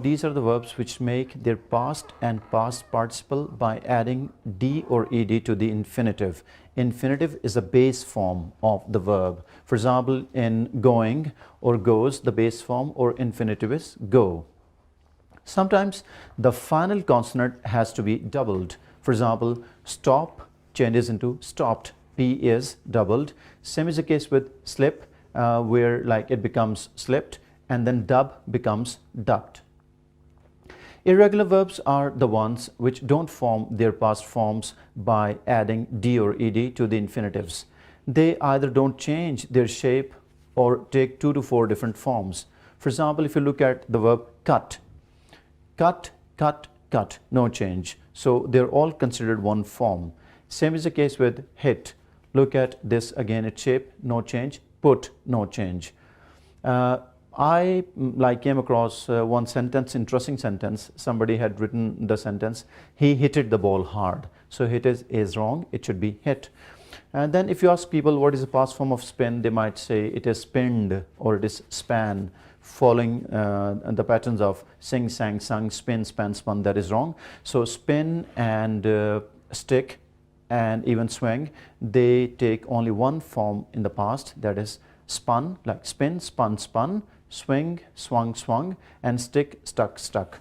these are the verbs which make their past and past participle by adding D or ED to the infinitive. Infinitive is a base form of the verb. For example, in going or goes, the base form or infinitive is go. Sometimes the final consonant has to be doubled. For example, stop changes into stopped. P is doubled. Same is the case with slip, where it becomes slipped, and then dub becomes dubbed. Irregular verbs are the ones which don't form their past forms by adding D or ED to the infinitives. They either don't change their shape or take 2 to 4 different forms. For example, if you look at the verb cut, no change. So they're all considered one form. Same is the case with hit. Look at this again, its shape, no change. Put, no change. I came across one sentence, interesting sentence. Somebody had written the sentence, he hitted the ball hard. So hit is wrong, it should be hit. And then if you ask people what is the past form of spin, they might say it is spinned or it is span, following the patterns of sing, sang, sung, spin, span, spun. That is wrong. So spin and stick and even swing, they take only one form in the past, that is spun, like spin, spun, spun, swing, swung, swung, and stick, stuck, stuck.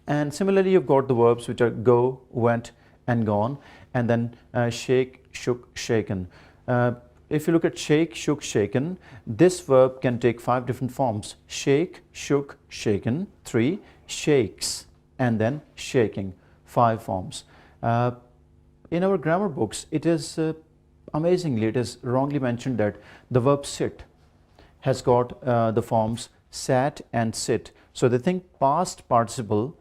And similarly, you've got the verbs which are go, went, and gone, and then shake, shook, shaken. If you look at shake, shook, shaken, this verb can take 5 different forms. Shake, shook, shaken, 3, shakes, and then shaking, 5 forms. In our grammar books, it is amazingly, it is wrongly mentioned that the verb sit has got the forms sat and sit. So they think past participle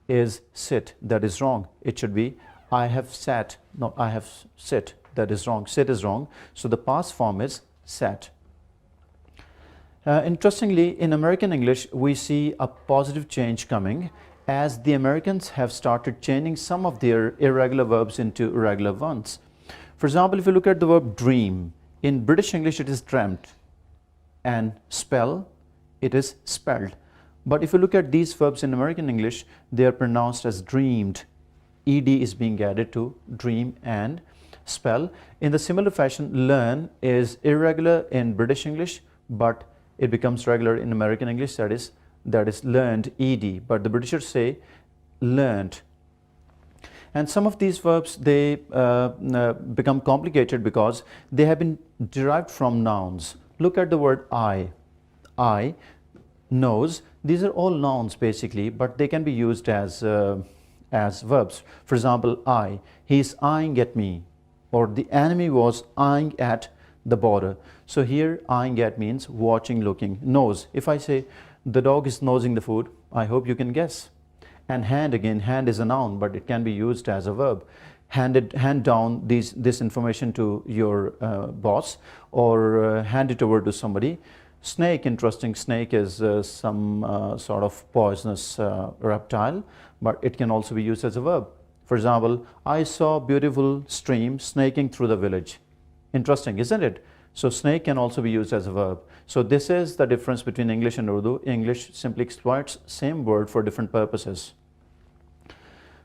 is sit. That is wrong. It should be I have sat. No, I have sit. That is wrong. Sit is wrong. So the past form is sat. Interestingly, in American English, we see a positive change coming as the Americans have started changing some of their irregular verbs into regular ones. For example, if you look at the verb dream, in British English it is dreamt, and spell, it is spelled. But if you look at these verbs in American English, they are pronounced as dreamed. Ed is being added to dream and spell. In the similar fashion, learn is irregular in British English, but it becomes regular in American English, that is learned, ed, but the Britishers say learned. And some of these verbs, they become complicated because they have been derived from nouns. Look at the word eye, nose. These are all nouns basically, but they can be used as verbs. For example, eye, he is eyeing at me, or the enemy was eyeing at the border. So here eyeing at means watching, looking. Nose, if I say the dog is nosing the food, I hope you can guess. And hand, again, hand is a noun, but it can be used as a verb. Hand down this information to your boss, or hand it over to somebody. Snake, interesting, snake is some sort of poisonous reptile, but it can also be used as a verb. For example, I saw beautiful stream snaking through the village. Interesting, isn't it? So snake can also be used as a verb. So this is the difference between English and Urdu. English simply exploits same word for different purposes.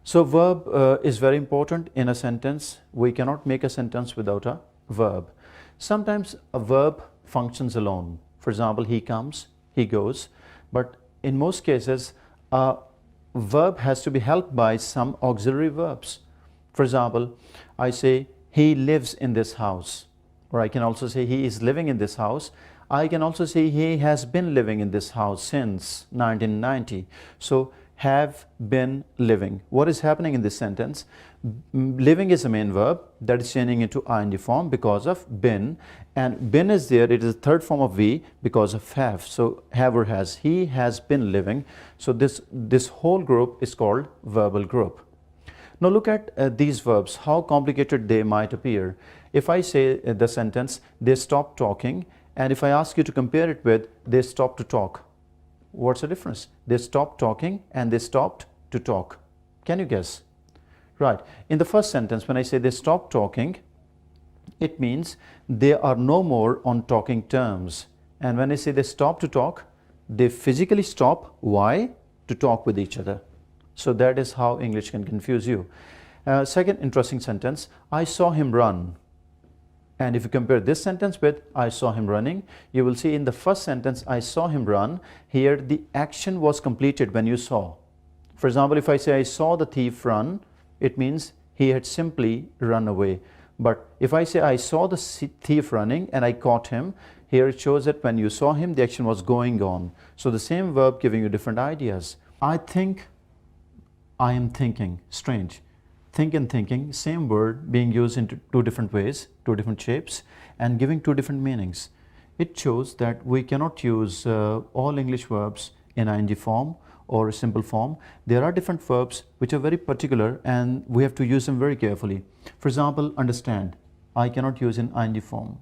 So verb is very important in a sentence. We cannot make a sentence without a verb. Sometimes a verb functions alone. For example, he comes, he goes. But in most cases, a verb has to be helped by some auxiliary verbs. For example, I say, he lives in this house. Or I can also say, he is living in this house. I can also say, he has been living in this house since 1990. So, have been living. What is happening in this sentence? Living is a main verb that is changing into ing form because of been, and been is there, it is the third form of we because of have. So have or has. He has been living. So this whole group is called verbal group. Now look at these verbs, how complicated they might appear. If I say the sentence, they stopped talking, and if I ask you to compare it with, they stopped to talk. What's the difference? They stopped talking and they stopped to talk. Can you guess? Right. In the first sentence, when I say they stopped talking, it means they are no more on talking terms. And when I say they stop to talk, they physically stop. Why? To talk with each other. So that is how English can confuse you. Second interesting sentence, I saw him run. And if you compare this sentence with I saw him running, you will see in the first sentence, I saw him run, here the action was completed when you saw. For example, if I say I saw the thief run, it means he had simply run away. But if I say I saw the thief running and I caught him, here it shows that when you saw him, the action was going on. So the same verb giving you different ideas. I think, I am thinking. Strange. Think and thinking, same word being used in two different ways, two different shapes, and giving two different meanings. It shows that we cannot use all English verbs in ing form or a simple form. There are different verbs which are very particular and we have to use them very carefully. For example, understand. I cannot use in ing form.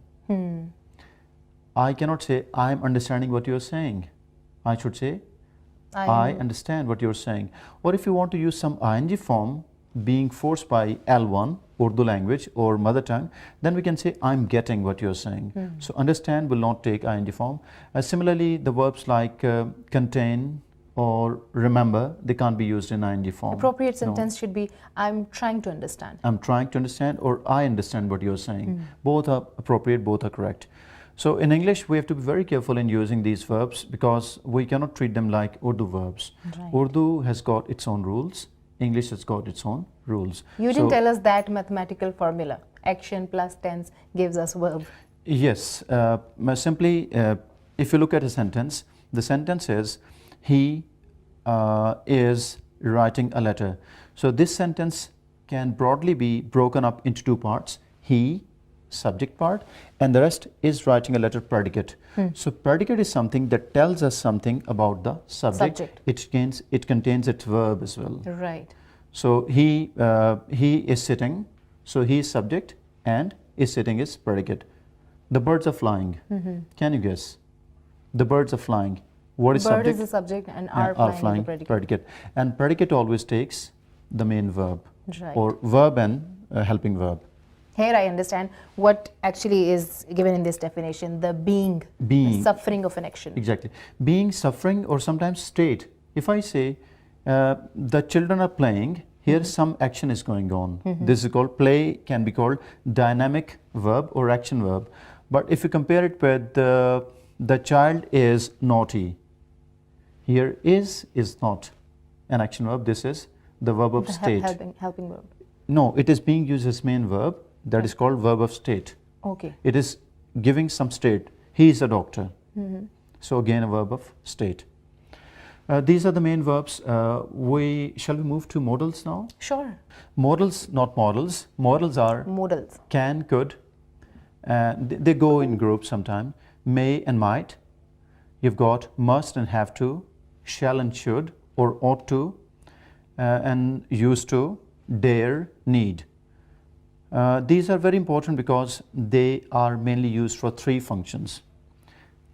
I cannot say, I am understanding what you are saying. I should say, I understand what you are saying. Or if you want to use some ing form, being forced by L1, Urdu language or mother tongue, then we can say I'm getting what you're saying. So understand will not take ing form. Similarly, the verbs like contain or remember, they can't be used in ing form. Appropriate sentence should be I'm trying to understand. I'm trying to understand, or I understand what you're saying. Both are appropriate, both are correct. So in English, we have to be very careful in using these verbs because we cannot treat them like Urdu verbs. Right. Urdu has got its own rules. English has got its own rules. You didn't tell us that mathematical formula. Action plus tense gives us verb. Yes. Simply, if you look at a sentence, the sentence is, he is writing a letter. So this sentence can broadly be broken up into two parts. He subject part, and the rest is writing a letter predicate. So predicate is something that tells us something about the subject. It contains its verb as well. Right. So he is sitting, so he is subject, and is sitting is predicate. The birds are flying. Can you guess? The birds are flying. What is Bird subject? is the subject and And are flying is the predicate. And predicate always takes the main verb, Right. or verb and helping verb. Here I understand what actually is given in this definition, the being, the suffering of an action. Exactly. Being, suffering, or sometimes state. If I say the children are playing, here some action is going on. This is called, play can be called dynamic verb or action verb. But if you compare it with the child is naughty, here is not an action verb. This is the verb of state. Helping verb. No, it is being used as main verb. That is called verb of state. Okay. It is giving some state. He is a doctor. So again, a verb of state. These are the main verbs. Shall we move to modals now? Sure. Modals, not models. Modals are Modals. can, could. They go in groups sometime. May and might. You've got must and have to, shall and should, or ought to, and used to, dare, need. These are very important because they are mainly used for three functions: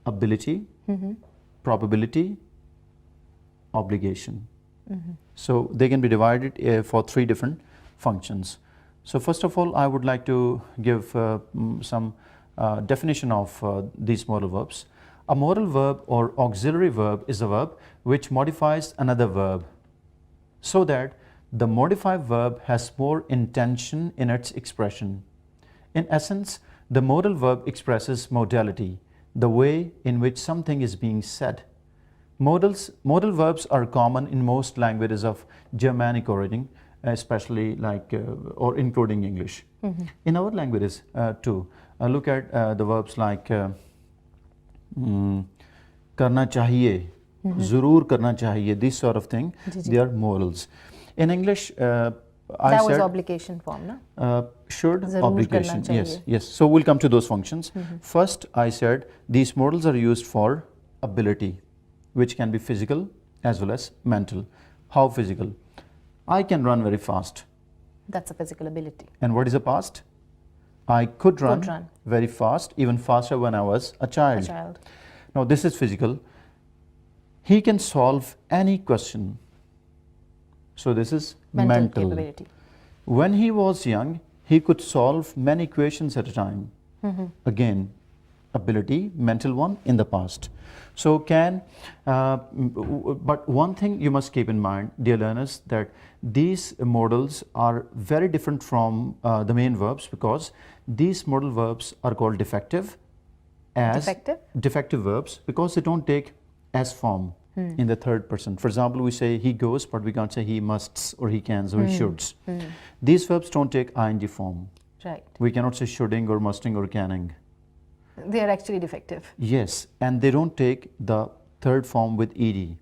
ability, probability, obligation. So they can be divided for three different functions. So first of all, I would like to give some definition of these modal verbs. A modal verb or auxiliary verb is a verb which modifies another verb so that the modified verb has more intention in its expression. In essence, the modal verb expresses modality, the way in which something is being said. Modal verbs are common in most languages of Germanic origin, especially or including English. In our languages too, look at the verbs like karna chahiye, zurur karna chahiye, this sort of thing. They are modals. In English, that was obligation form, no? Should, Zarur obligation, karna yes, chahiye. yes. So we'll come to those functions. First, I said these modals are used for ability, which can be physical as well as mental. How physical? I can run very fast. That's a physical ability. And what is the past? I could run very fast, even faster when I was a child. Now this is physical. He can solve any question. So this is mental. Capability. When he was young, he could solve many equations at a time. Again, ability, mental one in the past. So but one thing you must keep in mind, dear learners, that these modals are very different from the main verbs because these modal verbs are called defective verbs because they don't take S form in the third person. For example, we say he goes, but we can't say he musts or he cans or he shoulds. These verbs don't take ing form. Right. We cannot say shoulding or musting or canning. They are actually defective. Yes, and they don't take the third form with ed.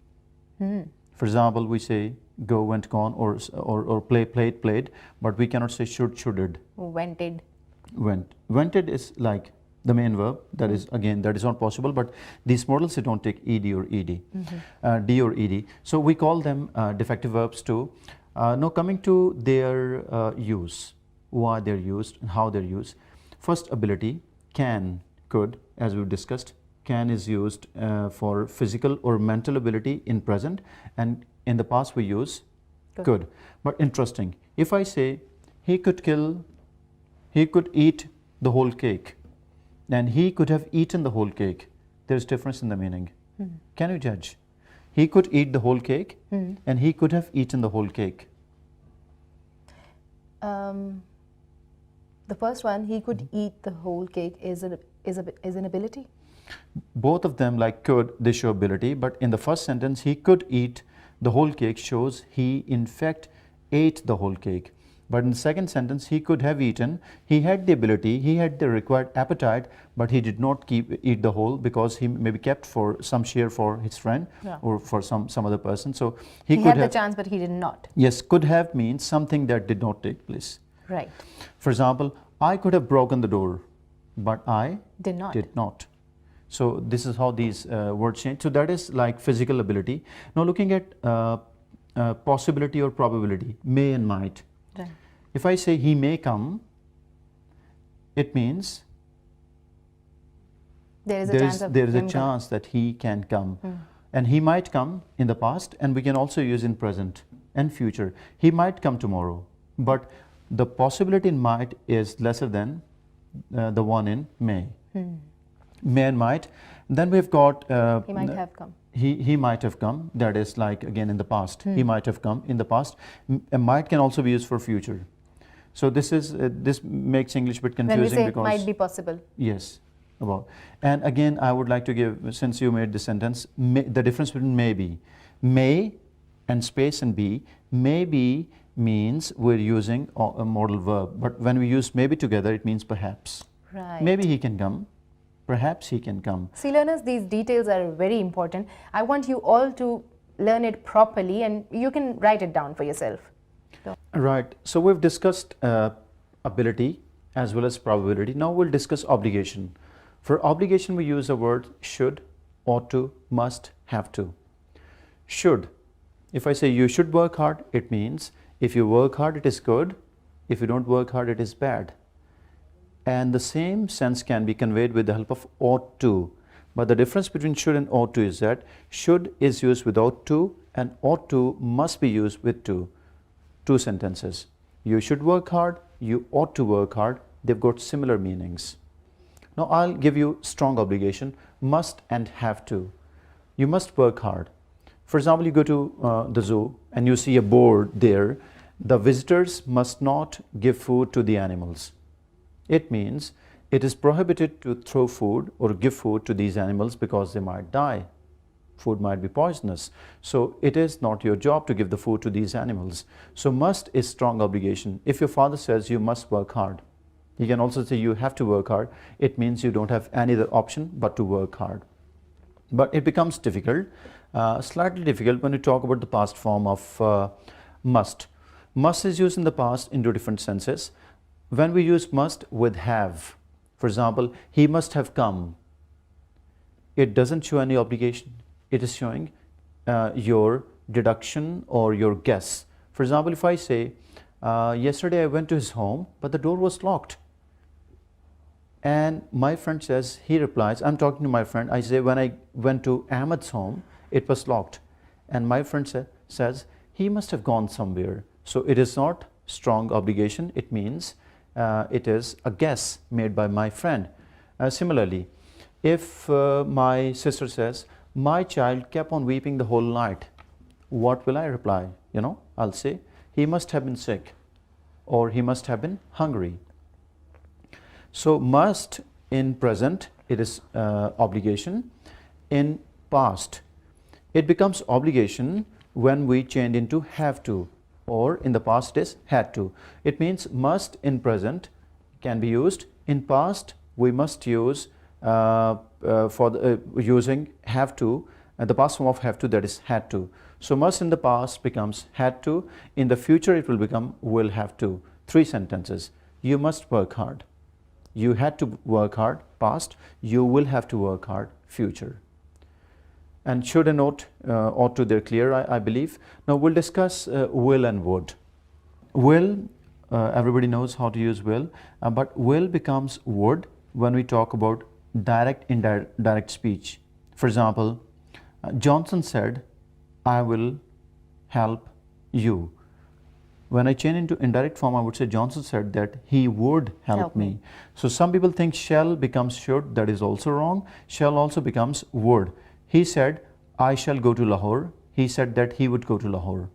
For example, we say go, went, gone, or play, played, played, but we cannot say should, shouldded. Wented. Wented is like the main verb. That is, again, that is not possible, but these modals, they don't take ed or ed, d or ed. So we call them defective verbs too. Now coming to their use, why they're used and how they're used. First, ability, can, could, as we've discussed. Can is used for physical or mental ability in present, and in the past we use could. But interesting, if I say he could eat the whole cake, then he could have eaten the whole cake. There's difference in the meaning. Can you judge? He could eat the whole cake and he could have eaten the whole cake. The first one, he could eat the whole cake, is an ability? Both of them, like could, they show ability, but in the first sentence, he could eat the whole cake shows he in fact ate the whole cake. But in the second sentence, he could have eaten, he had the ability, he had the required appetite, but he did not eat the whole because he maybe kept for some share for his friend or for some other person. So he could had have the chance, but he did not. Yes, could have means something that did not take place. Right. For example, I could have broken the door, but I Did not. did not. So this is how these words change. So that is like physical ability. Now looking at possibility or probability, may and might. Right. If I say he may come, it means There is a chance of there is a him chance that he can come. And he might come in the past, and we can also use in present and future. He might come tomorrow, but the possibility in might is lesser than the one in may. May and might. Then we've got He might have come. he might have come. That is like again in the past. He might have come in the past. Might can also be used for future. So this is this makes English a bit confusing When we say because might be possible. yes, about. And again, I would like to give, since you made the sentence, the difference between maybe, may and space and be. Maybe means we're using a modal verb, but when we use maybe together, it means perhaps. Right. Maybe he can come. Perhaps he can come. See, learners, these details are very important. I want you all to learn it properly, and you can write it down for yourself. Right. So we've discussed ability as well as probability. Now we'll discuss obligation. For obligation, we use the word should, ought to, must, have to. Should. If I say you should work hard, it means if you work hard, it is good. If you don't work hard, it is bad. And the same sense can be conveyed with the help of ought to. But the difference between should and ought to is that should is used without to, and ought to must be used with to. Two sentences. You should work hard, you ought to work hard. They've got similar meanings. Now I'll give you strong obligation, must and have to. You must work hard. For example, you go to the zoo and you see a board there. The visitors must not give food to the animals. It means it is prohibited to throw food or give food to these animals because they might die. Food might be poisonous. So it is not your job to give the food to these animals. So must is strong obligation. If your father says you must work hard, he can also say you have to work hard. It means you don't have any other option but to work hard. But it becomes difficult, slightly difficult when you talk about the past form of must. Must is used in the past in two different senses. When we use must with have, for example, he must have come, it doesn't show any obligation. It is showing your deduction or your guess. For example, if I say, yesterday I went to his home, but the door was locked. And my friend says, he replies, I'm talking to my friend, I say, when I went to Ahmed's home, it was locked. And my friend says, he must have gone somewhere. So it is not strong obligation. It means it is a guess made by my friend. Similarly, if my sister says, my child kept on weeping the whole night, what will I reply? I'll say, he must have been sick, or he must have been hungry. So must in present, it is obligation. In past, it becomes obligation when we change into have to, or in the past is had to. It means must in present can be used. In past, we must use using have to, the past form of have to, that is had to. So must in the past becomes had to. In the future, it will become will have to. Three sentences. You must work hard. You had to work hard, past. You will have to work hard, future. And should and ought to, they're clear, I believe. Now we'll discuss will and would. Will, everybody knows how to use will, but will becomes would when we talk about direct, indirect speech. For example, Johnson said, I will help you. When I change into indirect form, I would say Johnson said that he would help me. So some people think shall becomes should. That is also wrong. Shall also becomes would. He said, I shall go to Lahore. He said that he would go to Lahore.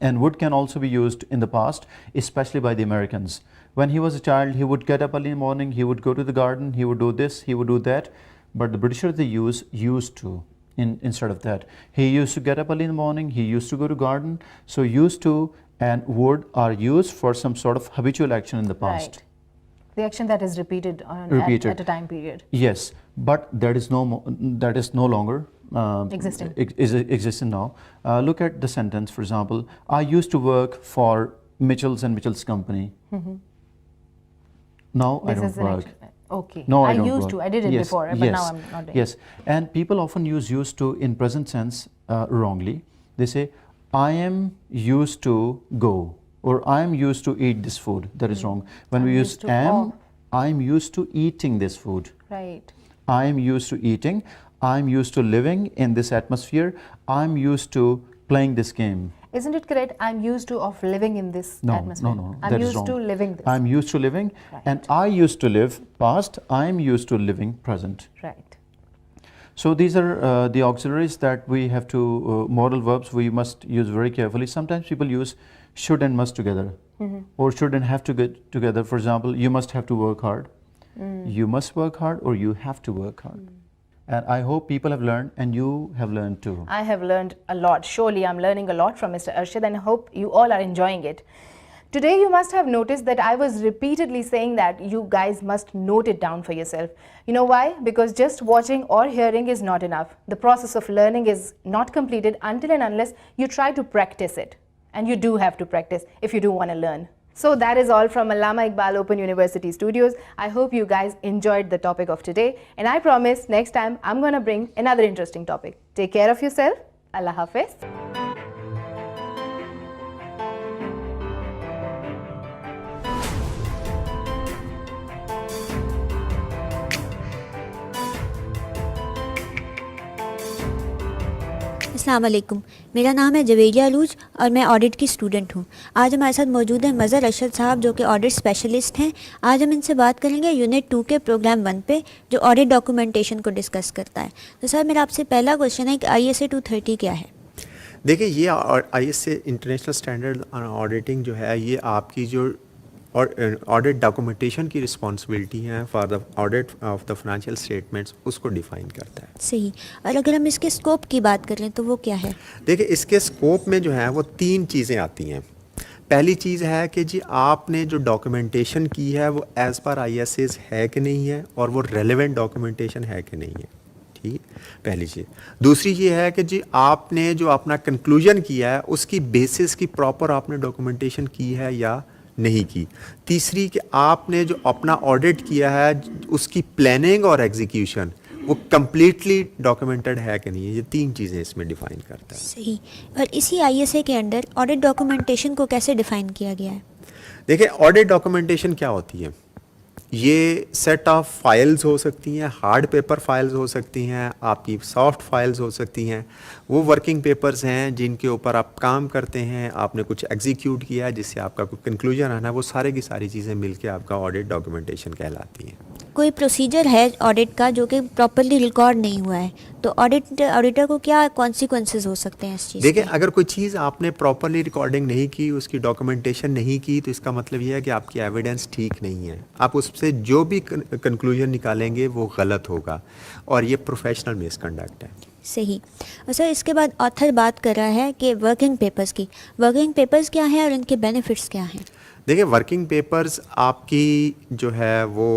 And would can also be used in the past, especially by the Americans. When he was a child, he would get up early in the morning, he would go to the garden, he would do this, he would do that. But the Britishers, they use used to instead of that. He used to get up early in the morning, he used to go to garden. So used to and would are used for some sort of habitual action in the past. Right. The action that is repeated at a time period. Yes, but that is no longer existing. Existing now. Look at the sentence, for example, I used to work for Mitchell's and Mitchell's company. Now I This don't is an work. action. Okay. No, I I don't used work. to. I did it Yes, before, but yes, now I'm not doing yes. And people often use used to in present sense wrongly. They say, I am used to go, or I am used to eat this food. That is wrong. When we I'm use used to am, of. I am used to eating this food. Right. I am used to eating. I am used to living in this atmosphere. I am used to playing this game. Isn't it correct? I'm used to of living in this No, atmosphere. no, I'm that is used wrong. to living this. I'm used to living, and I used to live past. I am used to living present. Right. So these are the auxiliaries that we have to, modal verbs we must use very carefully. Sometimes people use should and must together, or should and have to get together. For example, you must have to work hard. You must work hard, or you have to work hard. And I hope people have learned, and you have learned too. I have learned a lot. Surely I'm learning a lot from Mr. Arshad, and I hope you all are enjoying it. Today you must have noticed that I was repeatedly saying that you guys must note it down for yourself. You know why? Because just watching or hearing is not enough. The process of learning is not completed until and unless you try to practice it. And you do have to practice if you do want to learn. So that is all from Allama Iqbal Open University Studios. I hope you guys enjoyed the topic of today. And I promise next time I'm going to bring another interesting topic. Take care of yourself. Allah Hafiz. अस्सलाम वालेकुम, मेरा नाम है जवेरिया अलूज और मैं audit की student हूँ। आज हमारे साथ मौजूद हैं मज़हर अरशद साहब जो कि ऑडिट स्पेशलिस्ट हैं। आज हम इनसे बात करेंगे यूनिट 2 के प्रोग्राम 1 पे जो ऑडिट डॉक्यूमेंटेशन को डिस्कस करता है। तो सर मेरा आपसे पहला क्वेश्चन है कि ISA 230 क्या है? देखिए ये ISA इंटरनेशनल स्टैंडर्ड ऑडिटिंग जो है ये आपकी जो और ऑडिट डॉक्यूमेंटेशन की रिस्पॉन्सिबिलिटी है for the audit of the financial statements उसको डिफाइन करता है। सही। और अगर हम इसके स्कोप की बात करें तो वो क्या है? देखिए इसके स्कोप में जो है वो 3 चीज़ें आती हैं। पहली चीज़ है कि जी आपने जो डॉक्यूमेंटेशन की है वो एज़ पर ISA है कि नहीं है और वो रेलेवेंट डॉक्यूमेंटेशन है कि नहीं है। ठीक, पहली चीज़। दूसरी ये है कि जी आपने जो अपना कंक्लूजन किया है उसकी बेसिस की प्रॉपर आपने डॉक्यूमेंटेशन की है या नहीं की। तीसरी कि आपने जो अपना ऑडिट किया है उसकी प्लानिंग और एग्जीक्यूशन वो कम्प्लीटली डॉक्यूमेंटेड है कि नहीं है। ये 3 चीज़ें इसमें डिफ़ाइन करता है। सही। और इसी ISA के अंडर ऑडिट डॉक्यूमेंटेशन को कैसे डिफ़ाइन किया गया है? देखिए ऑडिट डॉक्यूमेंटेशन क्या होती है? ये सेट ऑफ फाइल्स हो सकती हैं, हार्ड पेपर फाइल्स हो सकती हैं, आपकी सॉफ्ट फाइल्स हो सकती हैं। वो वर्किंग पेपर्स हैं जिनके ऊपर आप काम करते हैं, आपने कुछ एग्जीक्यूट किया है जिससे आपका कोई कंक्लूजन आना है, वो सारे की सारी चीज़ें मिलके आपका ऑडिट डॉक्यूमेंटेशन कहलाती हैं। कोई प्रोसीजर है ऑडिट का जो कि प्रॉपर्ली रिकॉर्ड नहीं हुआ है तो ऑडिटर को क्या कॉन्सिक्वेंसेस हो सकते हैं इस चीज़? देखिए अगर कोई चीज़ आपने प्रॉपर्ली रिकॉर्डिंग नहीं की, उसकी डॉक्यूमेंटेशन नहीं की, तो इसका मतलब ये है कि आपकी एविडेंस ठीक नहीं है। आप उससे जो भी कंक्लूजन निकालेंगे वो गलत होगा और ये प्रोफेशनल मिसकंडक्ट है। सही। और सर इसके बाद ऑथर बात कर रहा है कि वर्किंग पेपर्स की। वर्किंग पेपर्स क्या हैं और इनके बेनिफिट्स क्या हैं? देखिए वर्किंग पेपर्स आपकी जो है वो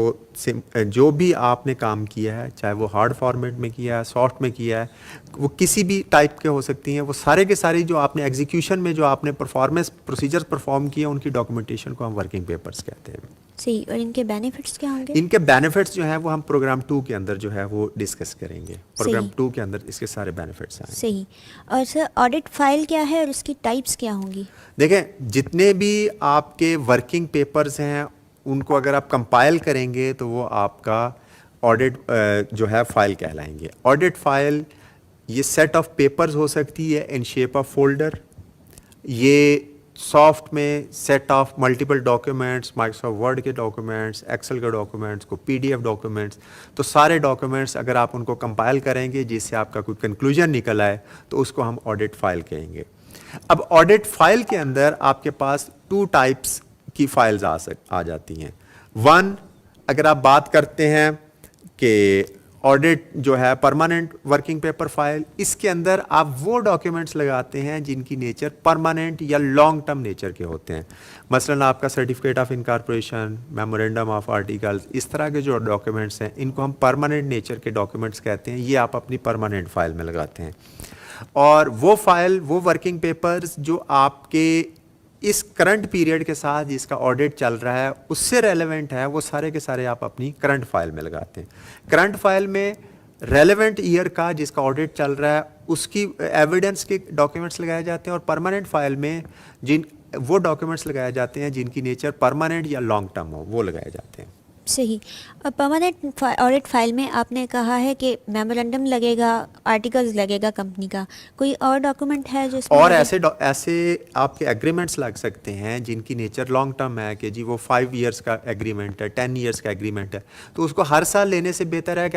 जो भी आपने काम किया है, चाहे वो हार्ड फॉर्मेट में किया है, सॉफ्ट में किया है, वो किसी भी टाइप के हो सकती हैं। वो सारे के सारे जो आपने एग्जीक्यूशन में जो आपने परफॉर्मेंस प्रोसीजर परफॉर्म किया उनकी डॉक्यूमेंटेशन को हम वर्किंग पेपर्स कहते हैं। सही। और इनके बेनिफिट्स क्या होंगे? इनके बेनिफिट्स जो है वो हम प्रोग्राम 2 के अंदर जो है वो डिस्कस करेंगे। प्रोग्राम 2 के अंदर इसके सारे बेनिफिट्स हैं। सही। और सर ऑडिट फाइल क्या है और उसकी टाइप्स क्या होंगी? देखें जितने भी आपके वर्किंग पेपर्स हैं उनको अगर आप कंपाइल करेंगे तो वो आपका ऑडिट जो है फाइल कहलाएंगे। ऑडिट फाइल ये सेट ऑफ पेपर्स हो सकती है इन शेप ऑफ फोल्डर, ये सॉफ्ट में set of multiple documents, Microsoft word के डॉक्यूमेंट्स, एक्सेल के डॉक्यूमेंट्स को PDF डॉक्यूमेंट्स, तो सारे डॉक्यूमेंट्स अगर आप उनको कंपाइल करेंगे जिससे आपका कोई कंक्लूजन निकल आए तो उसको हम ऑडिट फाइल कहेंगे। अब ऑडिट फाइल के अंदर आपके पास 2 टाइप्स की फाइल्स आ जाती हैं। 1 अगर आप बात करते हैं कि ऑडिट जो है परमानेंट वर्किंग पेपर फाइल, इसके अंदर आप वो डॉक्यूमेंट्स लगाते हैं जिनकी नेचर परमानेंट या लॉन्ग टर्म नेचर के होते हैं। मसलन आपका certificate of incorporation, memorandum of articles, इस तरह के जो डॉक्यूमेंट्स हैं इनको हम परमानेंट नेचर के डॉक्यूमेंट्स कहते हैं। ये आप अपनी परमानेंट फाइल में लगाते हैं। और वो फाइल, वो वर्किंग पेपर्स जो आपके इस करंट पीरियड के साथ जिसका ऑडिट चल रहा है उससे रेलेवेंट है, वो सारे के सारे आप अपनी करंट फाइल में लगाते हैं। करंट फाइल में रेलेवेंट ईयर का जिसका ऑडिट चल रहा है उसकी एविडेंस के डॉक्यूमेंट्स लगाए जाते हैं, और परमानेंट फाइल में वो डॉक्यूमेंट्स लगाए जाते हैं जिनकी नेचर परमानेंट या लॉन्ग टर्म हो, वो लगाए जाते हैं। सही। अब परमानेंट ऑडिट फाइल में आपने कहा है कि मेमोरेंडम लगेगा, आर्टिकल्स लगेगा कंपनी का, कोई और डॉक्यूमेंट है जो और ऐसे आपके एग्रीमेंट्स लग सकते हैं जिनकी नेचर लॉन्ग टर्म है कि जी वो 5 ईयर्स का एग्रीमेंट है, 10 ईयर्स का एग्रीमेंट है, तो उसको हर साल लेने से बेहतर है कि आप